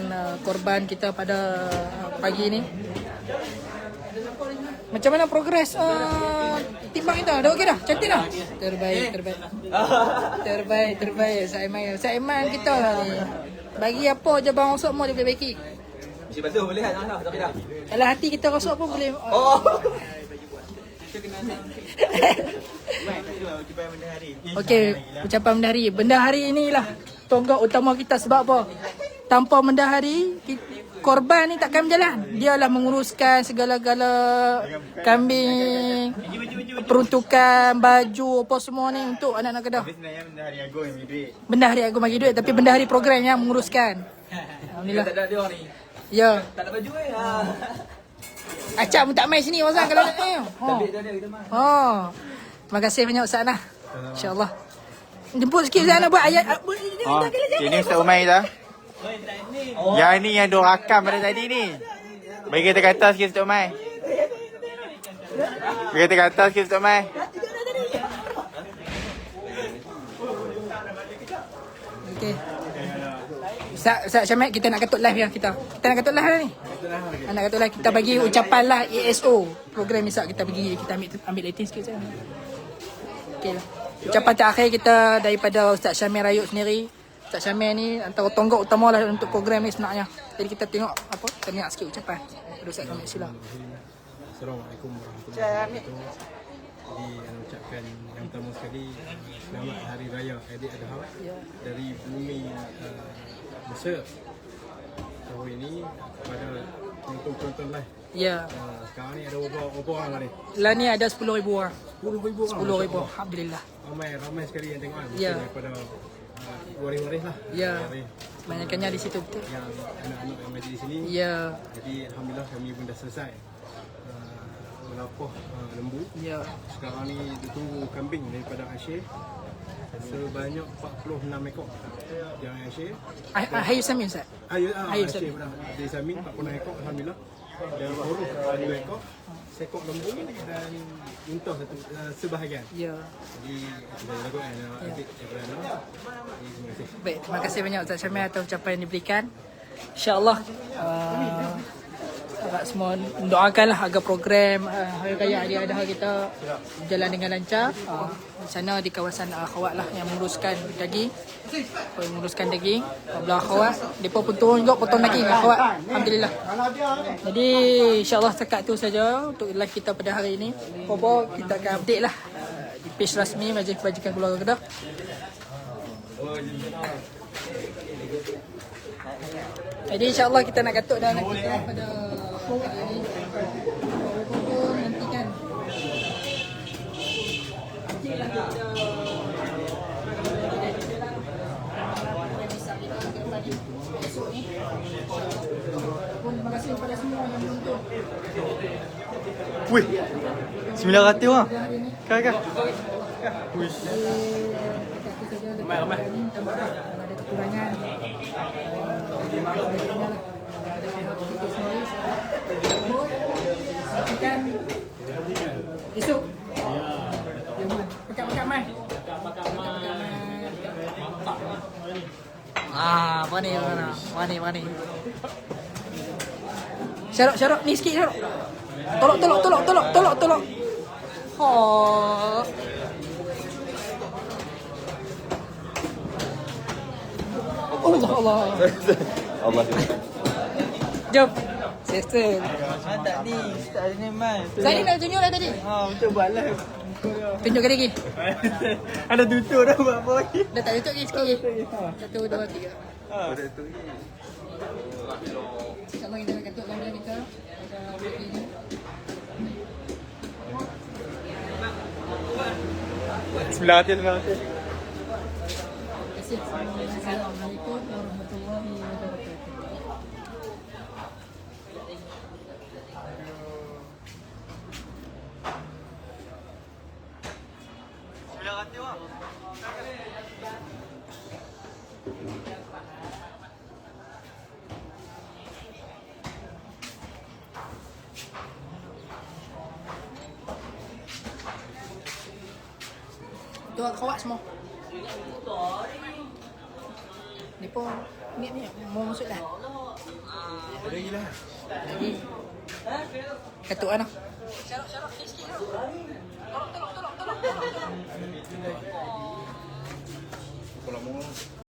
korban kita pada pagi ni. Macam mana progres timbang kita? Dah okey dah? Cantik dah? Terbaik. Ustaz Aiman kita lah ni. Bagi apa je bang rosak semua dia boleh baiki. Mesti basuh boleh tak? Tapi dah. Kalau hati kita rosak pun boleh. Okey, ucapan bendahari. Bendahari inilah tonggak utama kita sebab apa? Tanpa bendahari, korban ni takkan berjalan. Dialah menguruskan segala-gala kambing, peruntukan, baju, apa semua ni untuk anak-anak Kedah. Sebenarnya bendahari agung yang bagi duit. Bendahari agung bagi duit, tapi bendahari program yang menguruskan. Alhamdulillah. Tak ada dia ni. Ya. Tak ada baju Acak pun tak main sini Wazan kalau nak main. kita main. Terima kasih banyak Ustaz Nah. InsyaAllah. Jemput sikit Ustaz Nah buat ayat. Ini Ustaz Umar dah. Yang ni yang dia rakam pada tadi ni. Bagi kita kata sikit Ustaz Umar. Bagi kita kata sikit Ustaz Umar. Okey. Ustaz Syamil, kita nak katuk live ya kita. Kita nak katuk live lah ni. Nak katuk live, kita bagi ucapan lah ESO. Program Misak kita pergi, kita ambil rating sikit saja. Okey lah. Ucapan terakhir kita daripada Ustaz Syamil Rayut sendiri. Ustaz Syamil ni antara tonggak utama lah untuk program ni sebenarnya. Jadi kita tengok apa, kita dengar sikit ucapan. Ustaz Syamil sila. Assalamualaikum warahmatullahi wabarakatuh. Jadi ucapkan yang pertama sekali selamat Hari Raya Aidil-Adha dari bumi Mesir tahun ini kepada penonton-penonton live. Ya. Sekarang ni ada berapa orang ni? Lah ni ada 10,000 orang. 10,000 orang. 10,000. Alhamdulillah. Ramai sekali yang tengok kan. Ya. Daripada waris-waris lah. Ya. Banyakannya di situ betul. Yang anak-anak yang ada di sini. Ya. Jadi alhamdulillah kami pun dah selesai melapuh lembu. Ya. Sekarang ni ditunggu kambing daripada Aceh sebanyak 46 ekor yang Aceh. Hayu Samin Ustaz. Ayu Aceh. Aceh pernah di Samin 46 ekor alhamdulillah. Dan Huruf 2 ekor, sekok lembu dan unta satu sebahagian. Ya. Jadi kita lakukan adik daripada Terima kasih. Baik, terima kasih banyak Ustaz Syamil atas ucapan yang diberikan. InsyaAllah harap semua mendoakanlah agar program Hari Raya Aidil-Adha kita berjalan dengan lancar. Di sana di kawasan Khawat lah yang menguruskan daging. Belah Khawat, mereka pun turun juga potong daging Khawat. Alhamdulillah. Jadi insyaAllah setakat tu saja untuk live kita pada hari ini. Apa kita akan update lah di page rasmi Majlis Kebajikan Keluarga Kedah. Jadi insyaAllah kita nak katuk dah nanti pada hari ini. Nantikan. Terima kasih kepada semua yang menonton. Wih, 900 orang. Kakak. Wih. Ramai. Ada kekurangan. Kan esok. Pekat mai. Wani. Syarok ni sikit Syarok. Tolok. Oh. Allah. Allah. Jom. Sister. Tak ni, tak ada neman. Saya nak tunjuk lah tadi. Macam buat lah. Tunjukkan lagi. Ada tutup dah buat apa lagi. Dah tak tutup lagi sikit lagi. 1, 2, 3. InsyaAllah kita akan katuk gambar kita. Terima kasih. Assalamualaikum warahmatullahi wabarakatuh. Tuan kawat semua. Ni pun ni mau masuk dah. Lagi lah. Lagi. Katuk kan? Syarok sikit. Tolong.